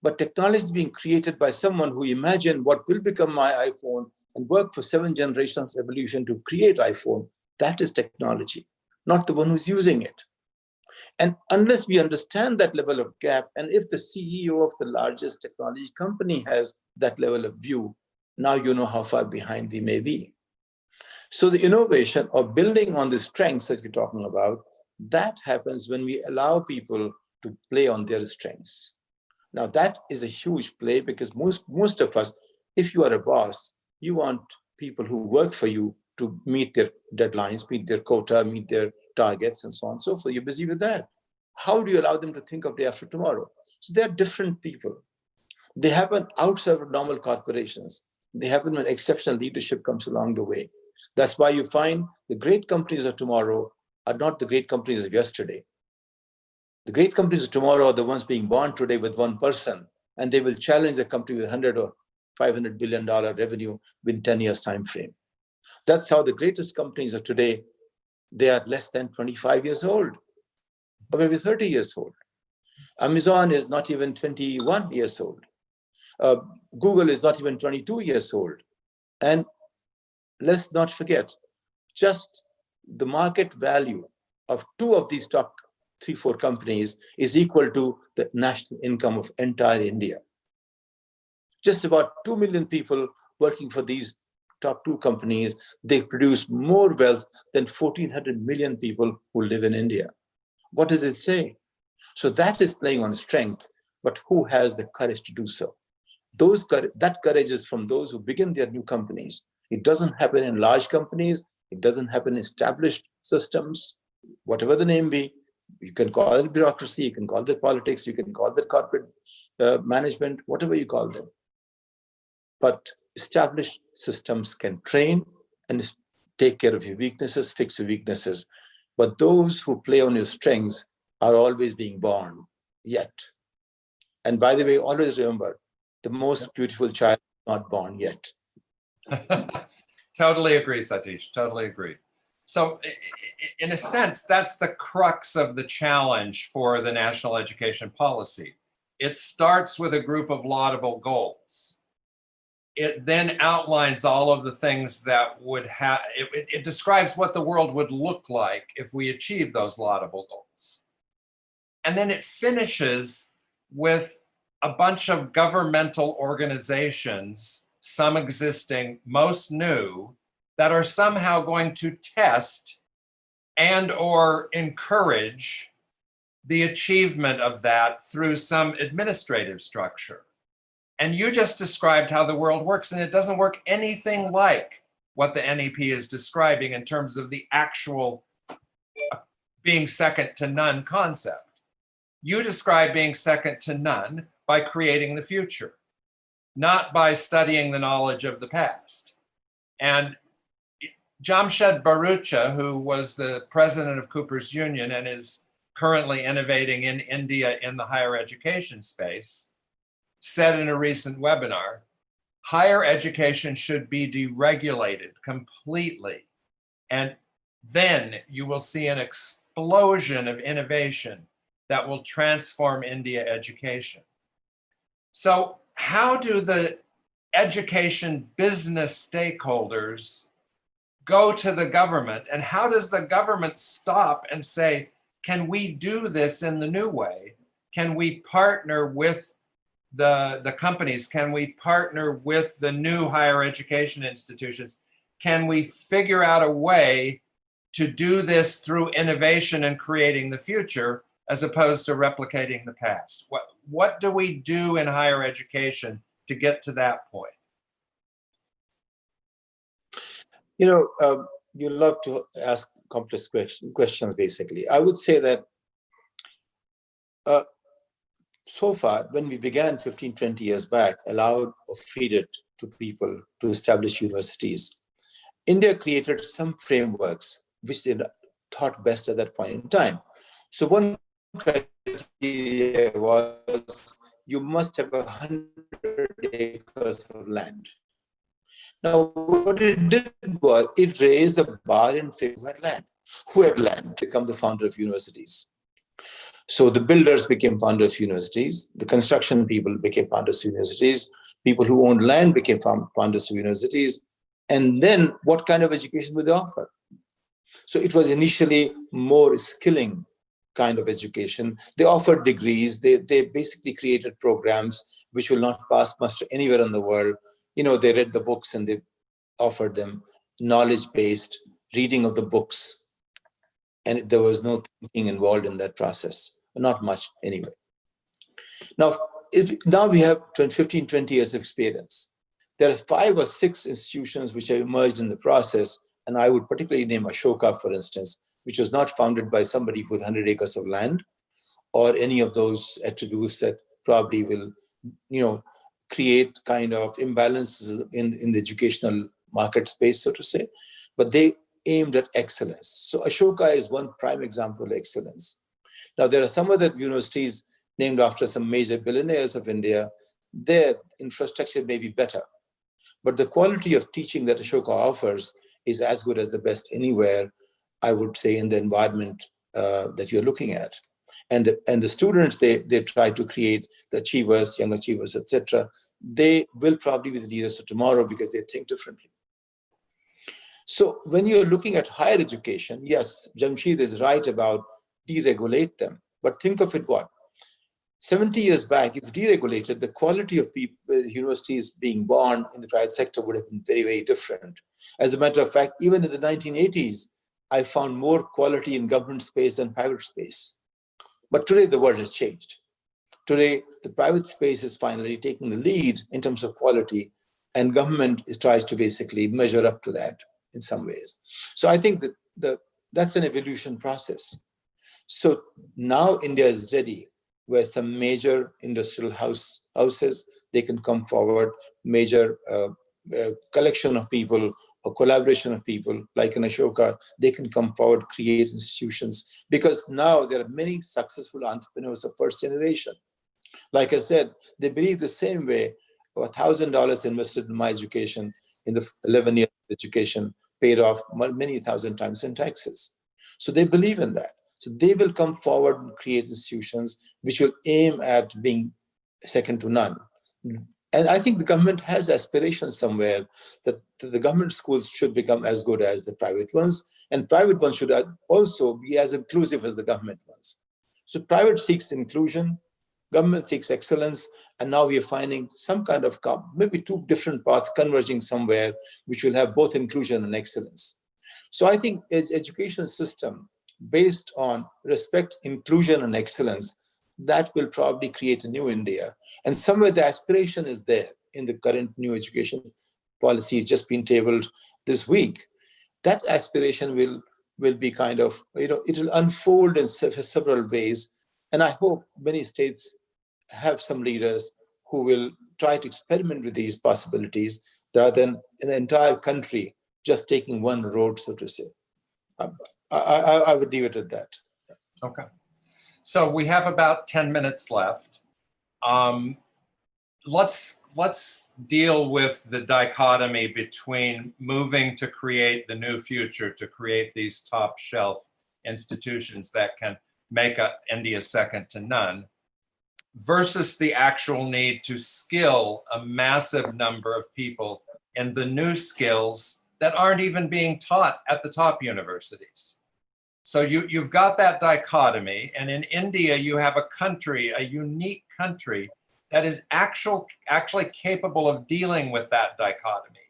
But technology is being created by someone who imagined what will become my iPhone and worked for 7 generations of evolution to create iPhone. That is technology, not the one who's using it. And unless we understand that level of gap, and if the CEO of the largest technology company has that level of view, now you know how far behind we may be. So the innovation of building on the strengths that you're talking about, that happens when we allow people to play on their strengths. Now that is a huge play, because most of us, if you are a boss, you want people who work for you to meet their deadlines, meet their quota, meet their targets, and so on and so forth. You're busy with that. How do you allow them to think of day after tomorrow? So they're different people. They happen outside of normal corporations. They happen when exceptional leadership comes along the way. That's why you find the great companies of tomorrow are not the great companies of yesterday. The great companies of tomorrow are the ones being born today with one person, and they will challenge the company with $100 or $500 billion revenue within 10 years time frame. That's how the greatest companies of today, they are less than 25 years old, or maybe 30 years old. Amazon is not even 21 years old. Google is not even 22 years old. And let's not forget, just the market value of 2 of these top 3-4 companies is equal to the national income of entire India. Just about 2 million people working for these top two companies, they produce more wealth than 1,400 million people who live in India. What does it say? So that is playing on strength, but who has the courage to do so? That courage is from those who begin their new companies. It doesn't happen in large companies. It doesn't happen in established systems, whatever the name be. You can call it bureaucracy, you can call it politics, you can call it corporate management, whatever you call them. But established systems can train and take care of your weaknesses, fix your weaknesses. But those who play on your strengths are always being born yet. And by the way, always remember, the most beautiful child is not born yet. Totally agree, Satish, totally agree. So in a sense, that's the crux of the challenge for the national education policy. It starts with a group of laudable goals. It then outlines all of the things that would have, it describes what the world would look like if we achieve those laudable goals. And then it finishes with a bunch of governmental organizations, some existing, most new, that are somehow going to test and or encourage the achievement of that through some administrative structure. And you just described how the world works, and it doesn't work anything like what the NEP is describing in terms of the actual being second to none concept. You describe being second to none by creating the future, not by studying the knowledge of the past. And Jamshed Bharucha, who was the president of Cooper's Union and is currently innovating in India in the higher education space, said in a recent webinar, higher education should be deregulated completely. And then you will see an explosion of innovation that will transform India education. So how do the education business stakeholders go to the government, and how does the government stop and say, can we do this in the new way? Can we partner with the companies? Can we partner with the new higher education institutions? Can we figure out a way to do this through innovation and creating the future as opposed to replicating the past? What do we do in higher education to get to that point? You know, you love to ask complex questions, basically. I would say that so far, when we began 15, 20 years back, allowed or freed it to people to establish universities, India created some frameworks which they thought best at that point in time. So one criteria was you must have 100 acres of land. Now, what it did was it raised the bar in favor of land. Who had land become the founder of universities. So the builders became founders of universities, the construction people became founders of universities, people who owned land became founders of universities, and then what kind of education would they offer? So it was initially more skilling kind of education. They offered degrees, they basically created programs which will not pass muster anywhere in the world. You know, they read the books and they offered them knowledge-based reading of the books. And there was no thinking involved in that process, not much anyway. Now we have 15, 20 years of experience. There are 5 or 6 institutions which have emerged in the process, and I would particularly name Ashoka, for instance, which was not founded by somebody with 100 acres of land or any of those attributes that probably will, you know, create kind of imbalances in the educational market space, so to say, but they aimed at excellence. So Ashoka is one prime example of excellence. Now, there are some other universities named after some major billionaires of India. Their infrastructure may be better, but the quality of teaching that Ashoka offers is as good as the best anywhere, I would say, in the environment that you're looking at. And the students, they try to create the achievers, young achievers, etc. They will probably be the leaders of tomorrow because they think differently. So when you're looking at higher education, yes, Jamshed is right about deregulate them, but think of it what? 70 years back, if deregulated, the quality of universities being born in the private sector would have been very, very different. As a matter of fact, even in the 1980s, I found more quality in government space than private space. But today, the world has changed. Today, the private space is finally taking the lead in terms of quality, and government tries to basically measure up to that in some ways. So I think that that's an evolution process. So now India is ready, where some major industrial houses, they can come forward, major collection of people or collaboration of people like in Ashoka, they can come forward, create institutions, because now there are many successful entrepreneurs of first generation. Like I said, they believe the same way. $1,000 invested in my education, in the 11 years of education, paid off many thousand times in taxes. So they believe in that. So they will come forward and create institutions which will aim at being second to none. And I think the government has aspirations somewhere that the government schools should become as good as the private ones, and private ones should also be as inclusive as the government ones. So private seeks inclusion, government seeks excellence, and now we are finding some kind of maybe two different paths converging somewhere, which will have both inclusion and excellence. So I think as education system based on respect, inclusion, and excellence, that will probably create a new India. And somewhere the aspiration is there in the current new education policy just been tabled this week. That aspiration will be kind of, it will unfold in several ways. And I hope many states have some leaders who will try to experiment with these possibilities rather than in the entire country just taking one road, so to say. I would leave it at that. Okay. So we have about 10 minutes left. Let's deal with the dichotomy between moving to create the new future, to create these top shelf institutions that can make India second to none, versus the actual need to skill a massive number of people in the new skills that aren't even being taught at the top universities. So you've got that dichotomy, and in India you have a country, a unique country, that is actually capable of dealing with that dichotomy.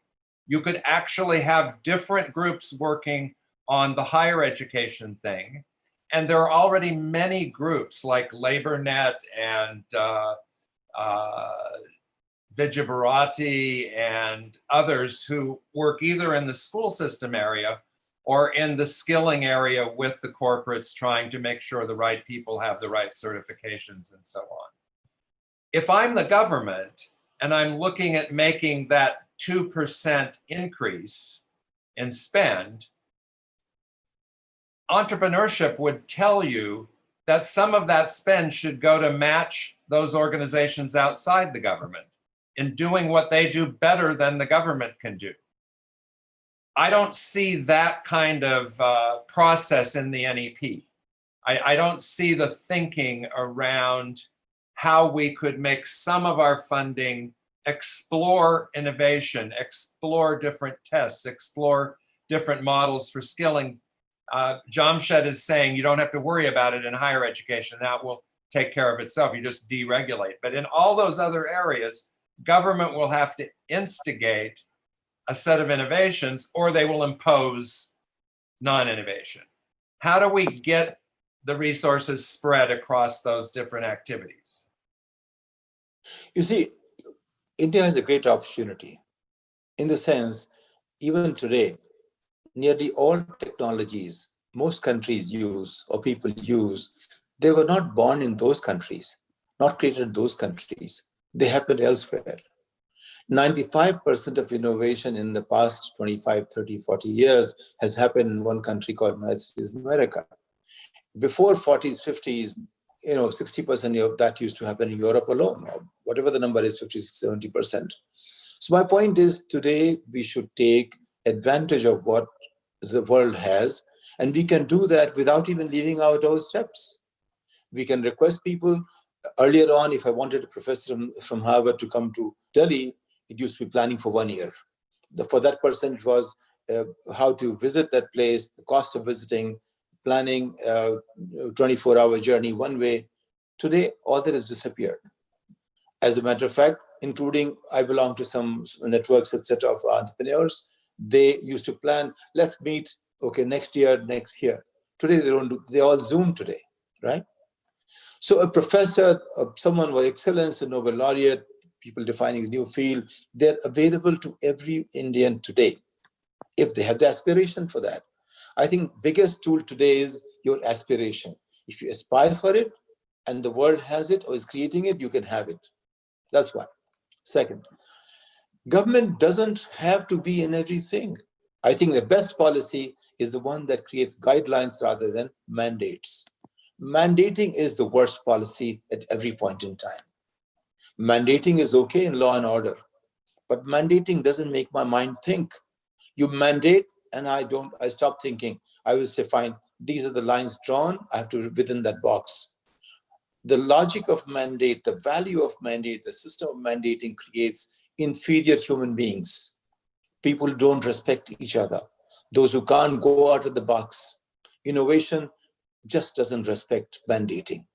You could actually have different groups working on the higher education thing, and there are already many groups like LaborNet and Vijay Bharati and others who work either in the school system area or in the skilling area with the corporates, trying to make sure the right people have the right certifications and so on. If I'm the government and I'm looking at making that 2% increase in spend, entrepreneurship would tell you that some of that spend should go to match those organizations outside the government in doing what they do better than the government can do. I don't see that kind of process in the NEP. I don't see the thinking around how we could make some of our funding explore innovation, explore different tests, explore different models for skilling. Jamshed is saying you don't have to worry about it in higher education. That will take care of itself. You just deregulate. But in all those other areas, government will have to instigate a set of innovations, or they will impose non-innovation. How do we get the resources spread across those different activities? You see, India has a great opportunity in the sense, even today, nearly all technologies most countries use or people use, they were not born in those countries, not created in those countries. They happened elsewhere. 95% of innovation in the past 25, 30, 40 years has happened in one country called United States of America. Before 40s, 50s, 60% of that used to happen in Europe alone, or whatever the number is, 50, 70%. So my point is, today we should take advantage of what the world has, and we can do that without even leaving our doorsteps. We can request people. Earlier on, if I wanted a professor from Harvard to come to Delhi, it used to be planning for 1 year. For that person, it was how to visit that place, the cost of visiting, planning 24-hour journey one way. Today, all that has disappeared. As a matter of fact, including I belong to some networks, etc., of entrepreneurs. They used to plan, let's meet, okay, next year. Today, they don't do, they all Zoom today, right? So a professor, someone with excellence, a Nobel laureate, people defining a new field, they're available to every Indian today, if they have the aspiration for that. I think biggest tool today is your aspiration. If you aspire for it and the world has it or is creating it, you can have it. That's one. Second, government doesn't have to be in everything. I think the best policy is the one that creates guidelines rather than mandates. Mandating is the worst policy at every point in time. Mandating is okay in law and order, but mandating doesn't make my mind think. You mandate and I stop thinking. I will say, fine, these are the lines drawn, I have to within that box. The logic of mandate, the value of mandate, the system of mandating creates inferior human beings. People don't respect each other. Those who can't go out of the box. Innovation just doesn't respect mandating.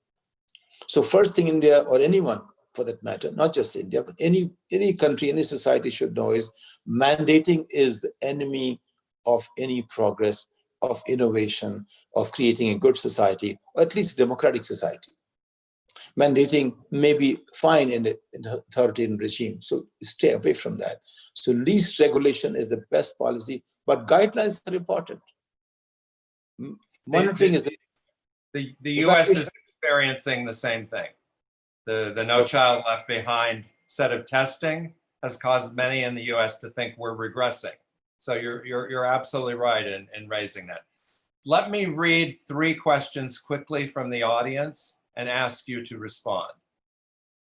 So first thing India, or anyone for that matter, not just India, but any country, any society should know is mandating is the enemy of any progress, of innovation, of creating a good society, or at least a democratic society. Mandating may be fine in the authoritarian regime, so stay away from that. So least regulation is the best policy, but guidelines are important. Monitoring is... The US is experiencing the same thing. The No Child Left Behind set of testing has caused many in the US to think we're regressing. So you're absolutely right in raising that. Let me read 3 questions quickly from the audience and ask you to respond.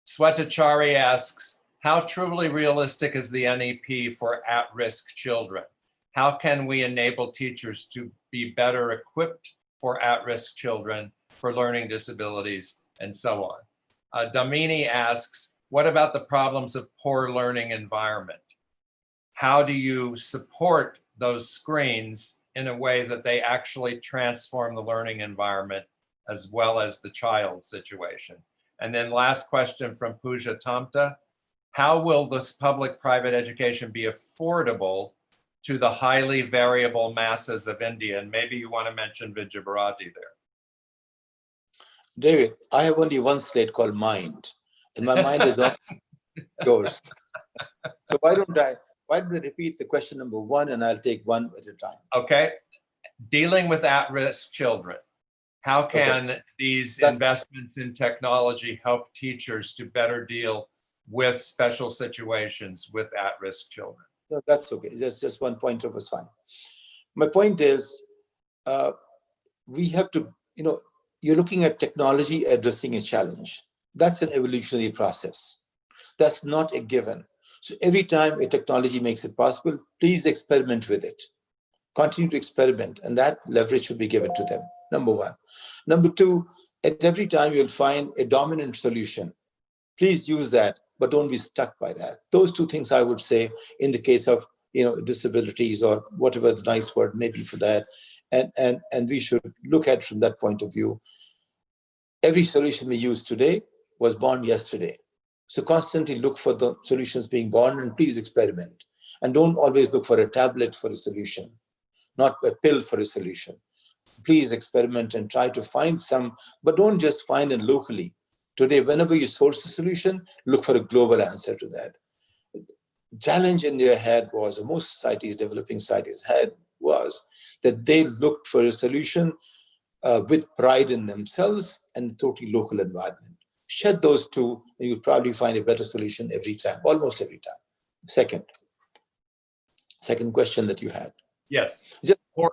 Swetachari asks, how truly realistic is the NEP for at-risk children? How can we enable teachers to be better equipped for at-risk children, for learning disabilities, and so on? Damini asks, what about the problems of poor learning environment? How do you support those screens in a way that they actually transform the learning environment as well as the child's situation? And then last question from Pooja Tamta, how will this public-private education be affordable to the highly variable masses of India? And maybe you want to mention Vijay Bharati there. David, I have only one slate called Mind, and my mind is not yours. So why don't I repeat the question number 1 and I'll take one at a time. Okay. Dealing with at-risk children. How can these investments in technology help teachers to better deal with special situations with at-risk children? No, that's okay. Just one point of fine. My point is, we have to, you're looking at technology addressing a challenge. That's an evolutionary process. That's not a given. So every time a technology makes it possible, please experiment with it. Continue to experiment, and that leverage should be given to them, number 1. Number 2, at every time you'll find a dominant solution. Please use that, but don't be stuck by that. Those 2 things I would say in the case of disabilities or whatever the nice word may be for that. And we should look at it from that point of view. Every solution we use today was born yesterday. So constantly look for the solutions being born and please experiment. And don't always look for a tablet for a solution, not a pill for a solution. Please experiment and try to find some, but don't just find it locally. Today, whenever you source a solution, look for a global answer to that. The challenge India had was, or most societies, developing societies had, was that they looked for a solution with pride in themselves and totally local environment. Shed those 2, and you'll probably find a better solution every time, almost every time. Second question that you had. Yes, Just poor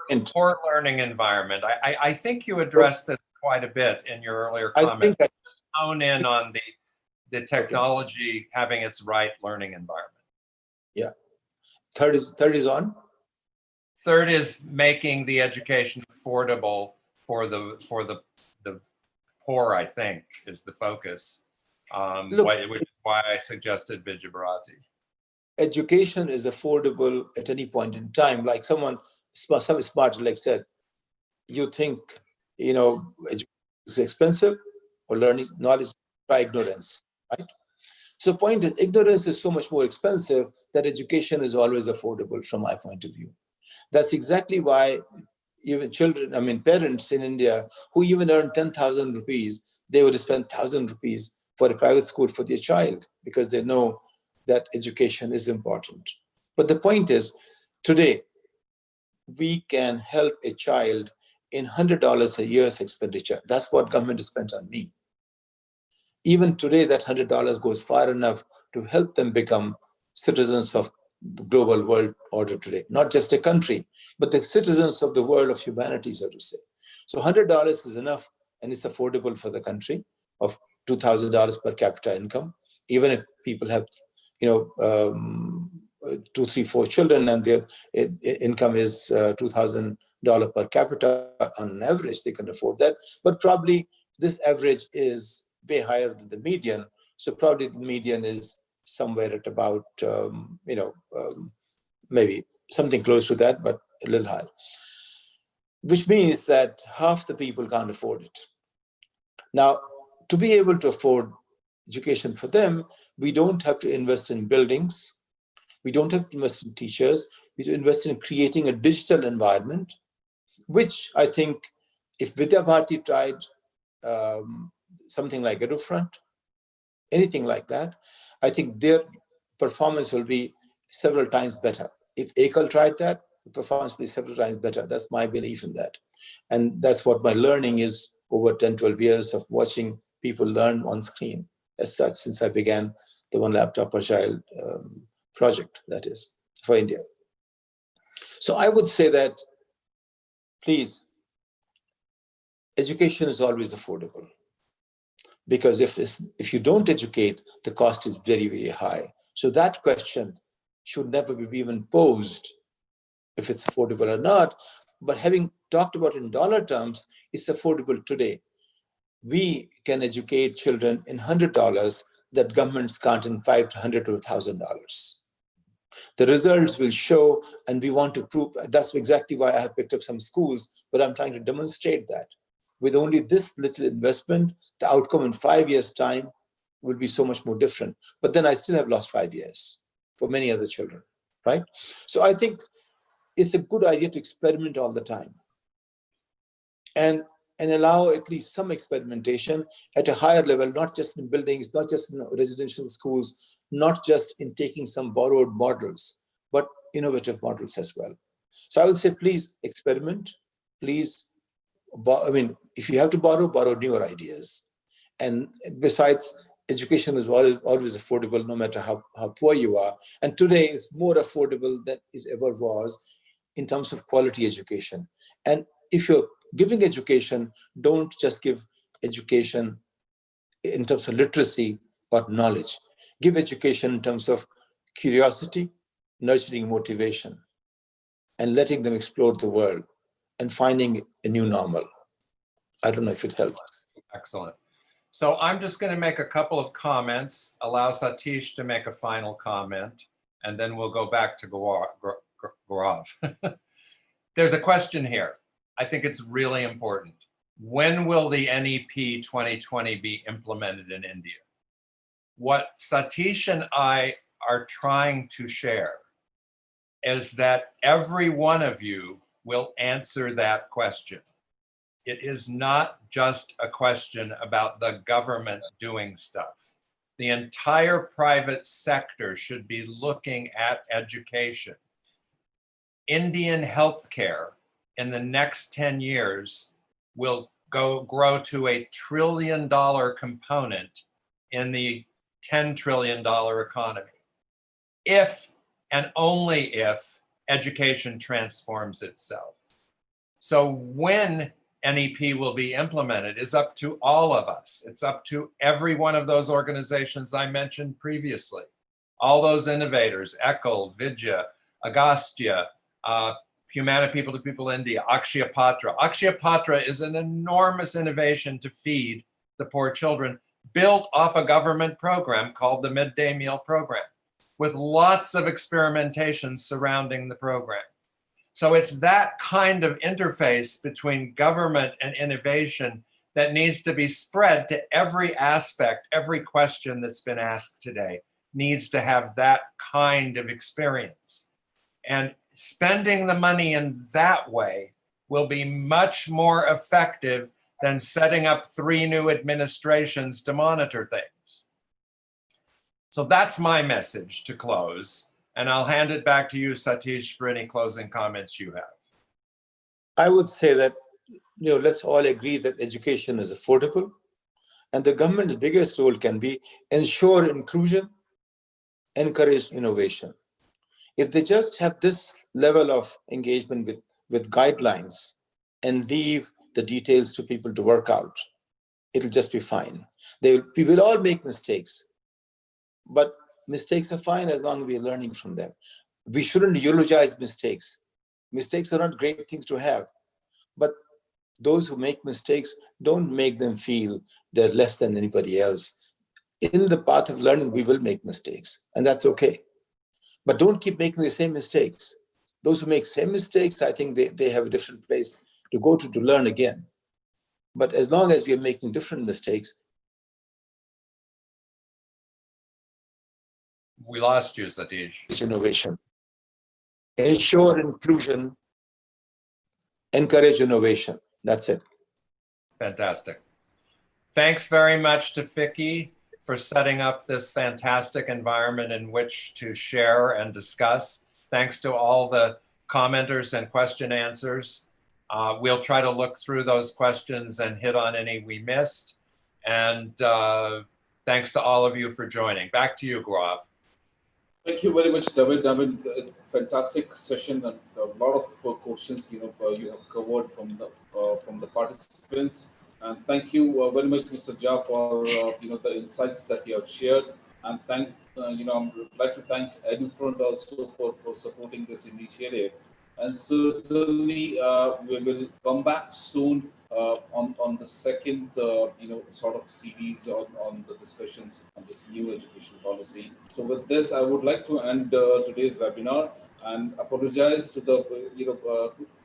learning environment. I think you addressed this quite a bit in your earlier comments. Just hone in on the technology having its right learning environment. Yeah. Third is on? Third is making the education affordable for the poor, I think, is the focus, which is why I suggested Vijay Bharati. Education is affordable at any point in time. Like some smart like said, you think, education is expensive, or learning knowledge by ignorance, right? So the point is, ignorance is so much more expensive that education is always affordable from my point of view. That's exactly why even children, I mean, parents in India who even earn 10,000 rupees, they would spend 1,000 rupees for a private school for their child because they know that education is important. But the point is, today, we can help a child in $100 a year's expenditure. That's what government has spent on me. Even today, that $100 goes far enough to help them become citizens of the global world order today. Not just a country, but the citizens of the world of humanity, so to say. So $100 is enough, and it's affordable for the country of $2,000 per capita income. Even if people have, 2, 3, 4 children, and their income is $2,000 per capita on an average, they can afford that. But probably this average is way higher than the median. So probably the median is somewhere at about, maybe something close to that, but a little higher. Which means that half the people can't afford it. Now, to be able to afford education for them, we don't have to invest in buildings. We don't have to invest in teachers. We have to invest in creating a digital environment, which I think if Vidya Bharati tried something like EduFront, anything like that, I think their performance will be several times better. If Ekal tried that, the performance will be several times better. That's my belief in that. And that's what my learning is over 10, 12 years of watching people learn on screen as such, since I began the One Laptop Per Child project, that is, for India. So I would say that, please, education is always affordable. Because if you don't educate, the cost is very, very high. So that question should never be even posed if it's affordable or not. But having talked about it in dollar terms, it's affordable today. We can educate children in $100 that governments can't in $500 to $1,000. The results will show, and we want to prove. That's exactly why I have picked up some schools, but I'm trying to demonstrate that. With only this little investment, the outcome in 5 years' time will be so much more different. But then I still have lost 5 years for many other children, right? So I think it's a good idea to experiment all the time and allow at least some experimentation at a higher level, not just in buildings, not just in residential schools, not just in taking some borrowed models, but innovative models as well. So I would say, please experiment, please. I mean, if you have to borrow newer ideas. And besides, education is always affordable, no matter how poor you are. And today is more affordable than it ever was in terms of quality education. And if you're giving education, don't just give education in terms of literacy or knowledge. Give education in terms of curiosity, nurturing motivation, and letting them explore the world and finding a new normal. I don't know if it helps. Excellent. So I'm just going to make a couple of comments, allow Satish to make a final comment, and then we'll go back to Gaurav. There's a question here. I think it's really important. When will the NEP 2020 be implemented in India? What Satish and I are trying to share is that every one of you will answer that question. It is not just a question about the government doing stuff. The entire private sector should be looking at education. Indian healthcare in the next 10 years will grow to $1 trillion component in the $10 trillion economy. If and only if education transforms itself. So when NEP will be implemented is up to all of us. It's up to every one of those organizations I mentioned previously. All those innovators, Ekal, Vidya, Agastya, Humana People to People India, Akshaya Patra. Akshaya Patra is an enormous innovation to feed the poor children, built off a government program called the Midday Meal Program, with lots of experimentation surrounding the program. So it's that kind of interface between government and innovation that needs to be spread to every aspect, every question that's been asked today needs to have that kind of experience. And spending the money in that way will be much more effective than setting up 3 new administrations to monitor things. So that's my message to close. And I'll hand it back to you, Satish, for any closing comments you have. I would say that, let's all agree that education is affordable, and the government's biggest role can be ensure inclusion, encourage innovation. If they just have this level of engagement with guidelines and leave the details to people to work out, it'll just be fine. We will all make mistakes, but mistakes are fine as long as we're learning from them. We shouldn't eulogize mistakes. Mistakes are not great things to have, but those who make mistakes, don't make them feel they're less than anybody else. In the path of learning, we will make mistakes, and that's okay. But don't keep making the same mistakes. Those who make same mistakes, I think they have a different place to go to learn again. But as long as we are making different mistakes. We lost you, Satish. Innovation. Ensure inclusion, encourage innovation. That's it. Fantastic. Thanks very much to Vicky for setting up this fantastic environment in which to share and discuss. Thanks to all the commenters and question answers. We'll try to look through those questions and hit on any we missed. And thanks to all of you for joining. Back to you, Gaurav. Thank you very much, David. I mean, fantastic session and a lot of questions you have covered from the participants. And thank you very much, Mr. Jha, for the insights that you have shared. And I'd like to thank EduFront also for supporting this initiative. And certainly we will come back soon on the second sort of series on the discussions on this new education policy. So with this, I would like to end today's webinar and apologize to the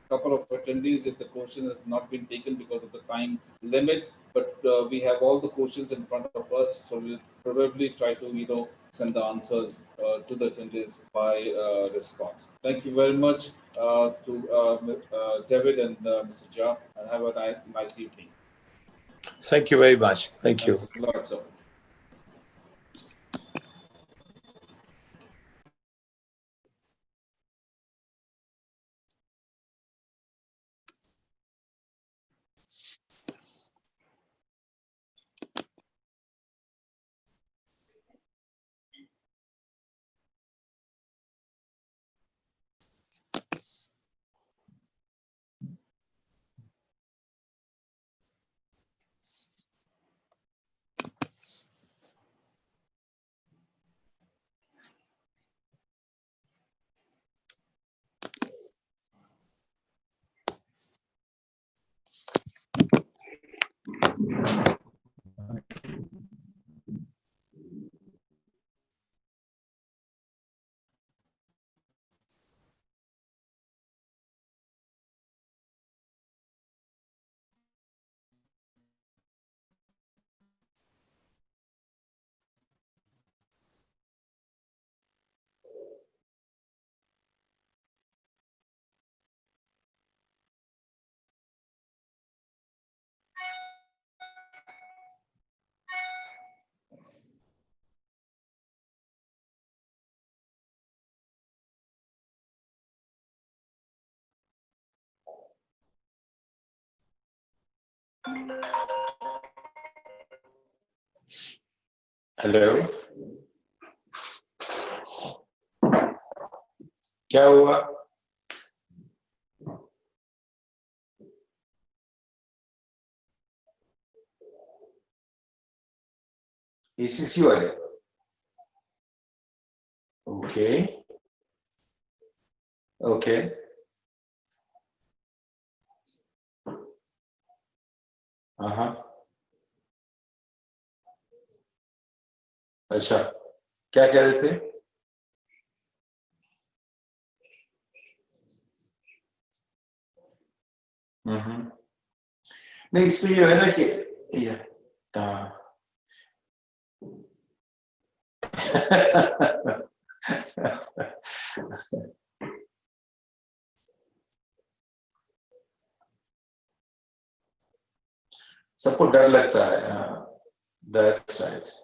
couple of attendees if the question has not been taken because of the time limit. But we have all the questions in front of us, so we'll probably try to send the answers to the attendees by response. Thank you very much to David and Mr. Jha, and have a nice evening. Thank you very much. Thank you. Thanks a lot, sir. Hello क्या हुआ ACC वाले okay okay हाँ अच्छा क्या कह रहे थे नहीं इसमें ये है ना कि Yeah. सबको डर लगता है, हाँ, that's right.